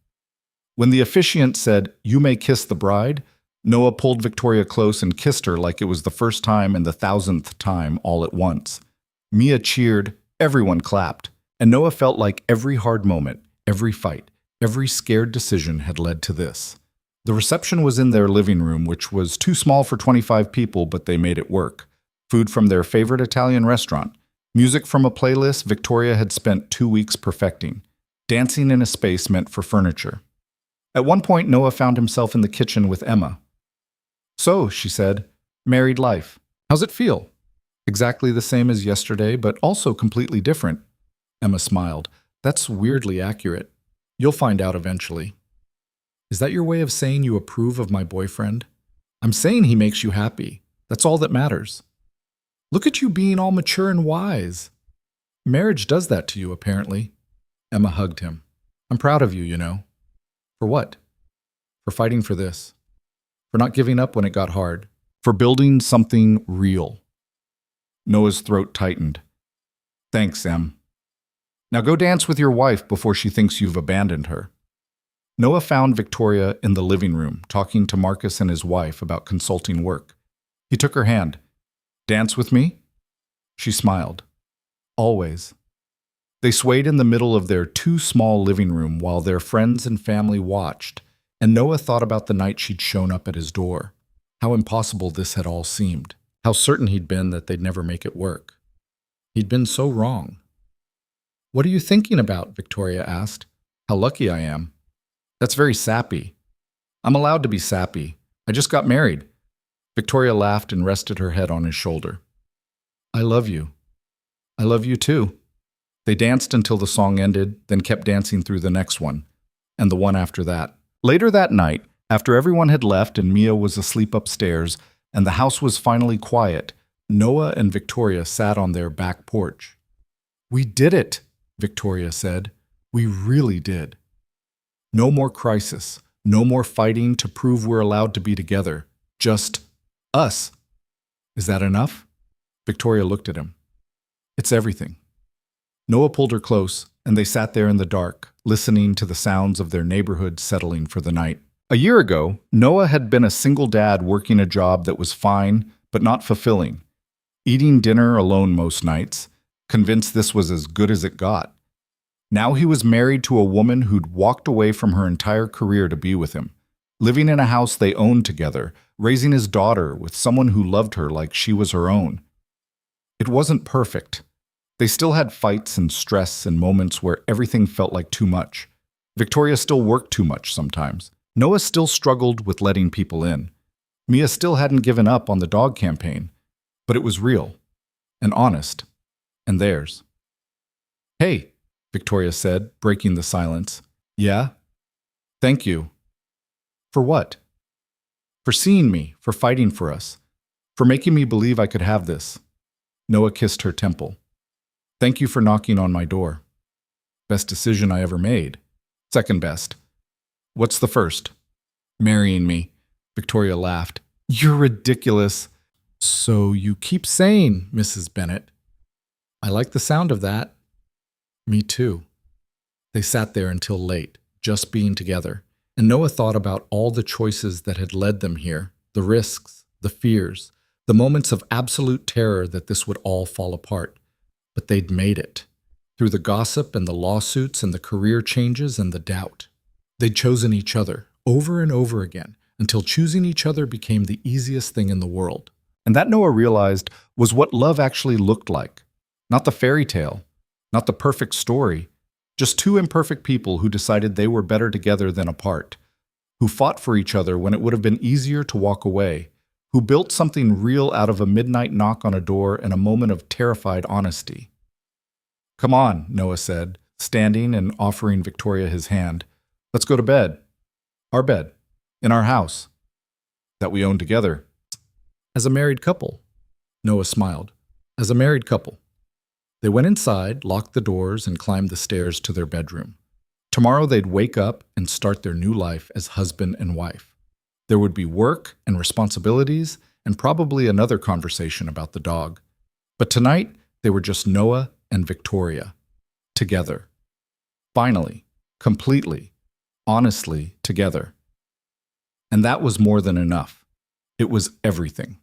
[SPEAKER 1] When the officiant said, "You may kiss the bride," Noah pulled Victoria close and kissed her like it was the first time and the 1,000th time all at once. Mia cheered, everyone clapped, and Noah felt like every hard moment, every fight, every scared decision had led to this. The reception was in their living room, which was too small for 25 people, but they made it work. Food from their favorite Italian restaurant. Music from a playlist Victoria had spent 2 weeks perfecting. Dancing in a space meant for furniture. At one point, Noah found himself in the kitchen with Emma. "So," she said, "married life. How's it feel?" "Exactly the same as yesterday, but also completely different." Emma smiled. "That's weirdly accurate. You'll find out eventually." "Is that your way of saying you approve of my boyfriend?" "I'm saying he makes you happy. That's all that matters." "Look at you being all mature and wise." "Marriage does that to you, apparently." Emma hugged him. "I'm proud of you, you know." "For what?" "For fighting for this. For not giving up when it got hard. For building something real." Noah's throat tightened. "Thanks, Em. Now go dance with your wife before she thinks you've abandoned her." Noah found Victoria in the living room, talking to Marcus and his wife about consulting work. He took her hand. "Dance with me?" She smiled. "Always." They swayed in the middle of their too small living room while their friends and family watched, and Noah thought about the night she'd shown up at his door. How impossible this had all seemed. How certain he'd been that they'd never make it work. He'd been so wrong. "What are you thinking about?" Victoria asked. "How lucky I am." "That's very sappy." "I'm allowed to be sappy. I just got married." Victoria laughed and rested her head on his shoulder. "I love you." "I love you too." They danced until the song ended, then kept dancing through the next one, and the one after that. Later that night, after everyone had left and Mia was asleep upstairs, and the house was finally quiet, Noah and Victoria sat on their back porch. "We did it," Victoria said. "We really did. No more crisis, no more fighting to prove we're allowed to be together. Just us." "Is that enough?" Victoria looked at him. "It's everything." Noah pulled her close, and they sat there in the dark, listening to the sounds of their neighborhood settling for the night. A year ago, Noah had been a single dad working a job that was fine, but not fulfilling. Eating dinner alone most nights, convinced this was as good as it got. Now he was married to a woman who'd walked away from her entire career to be with him. living in a house they owned together, raising his daughter with someone who loved her like she was her own. It wasn't perfect. They still had fights and stress and moments where everything felt like too much. Victoria still worked too much sometimes. Noah still struggled with letting people in. Mia still hadn't given up on the dog campaign, but it was real and honest and theirs. "Hey," Victoria said, breaking the silence. "Yeah? Thank you." "For what?" "For seeing me, for fighting for us, for making me believe I could have this." Noah kissed her temple. "Thank you for knocking on my door. Best decision I ever made. Second best. What's the first?" "Marrying me." Victoria laughed. "You're ridiculous." "So you keep saying, Mrs. Bennet." "I like the sound of that." "Me too." They sat there until late, just being together, and Noah thought about all the choices that had led them here, the risks, the fears, the moments of absolute terror that this would all fall apart. But they'd made it. Through the gossip and the lawsuits and the career changes and the doubt. They'd chosen each other, over and over again, until choosing each other became the easiest thing in the world. And that Noah realized was what love actually looked like. Not the fairy tale, not the perfect story, just two imperfect people who decided they were better together than apart, who fought for each other when it would have been easier to walk away, who built something real out of a midnight knock on a door and a moment of terrified honesty. "Come on," Noah said, standing and offering Victoria his hand. "Let's go to bed. Our bed. In our house. That we own together." "As a married couple." Noah smiled. "As a married couple." They went inside, locked the doors, and climbed the stairs to their bedroom. Tomorrow they'd wake up and start their new life as husband and wife. There would be work and responsibilities and probably another conversation about the dog. But tonight, they were just Noah and Victoria. Together. Finally. Completely. Honestly together. And that was more than enough. It was everything.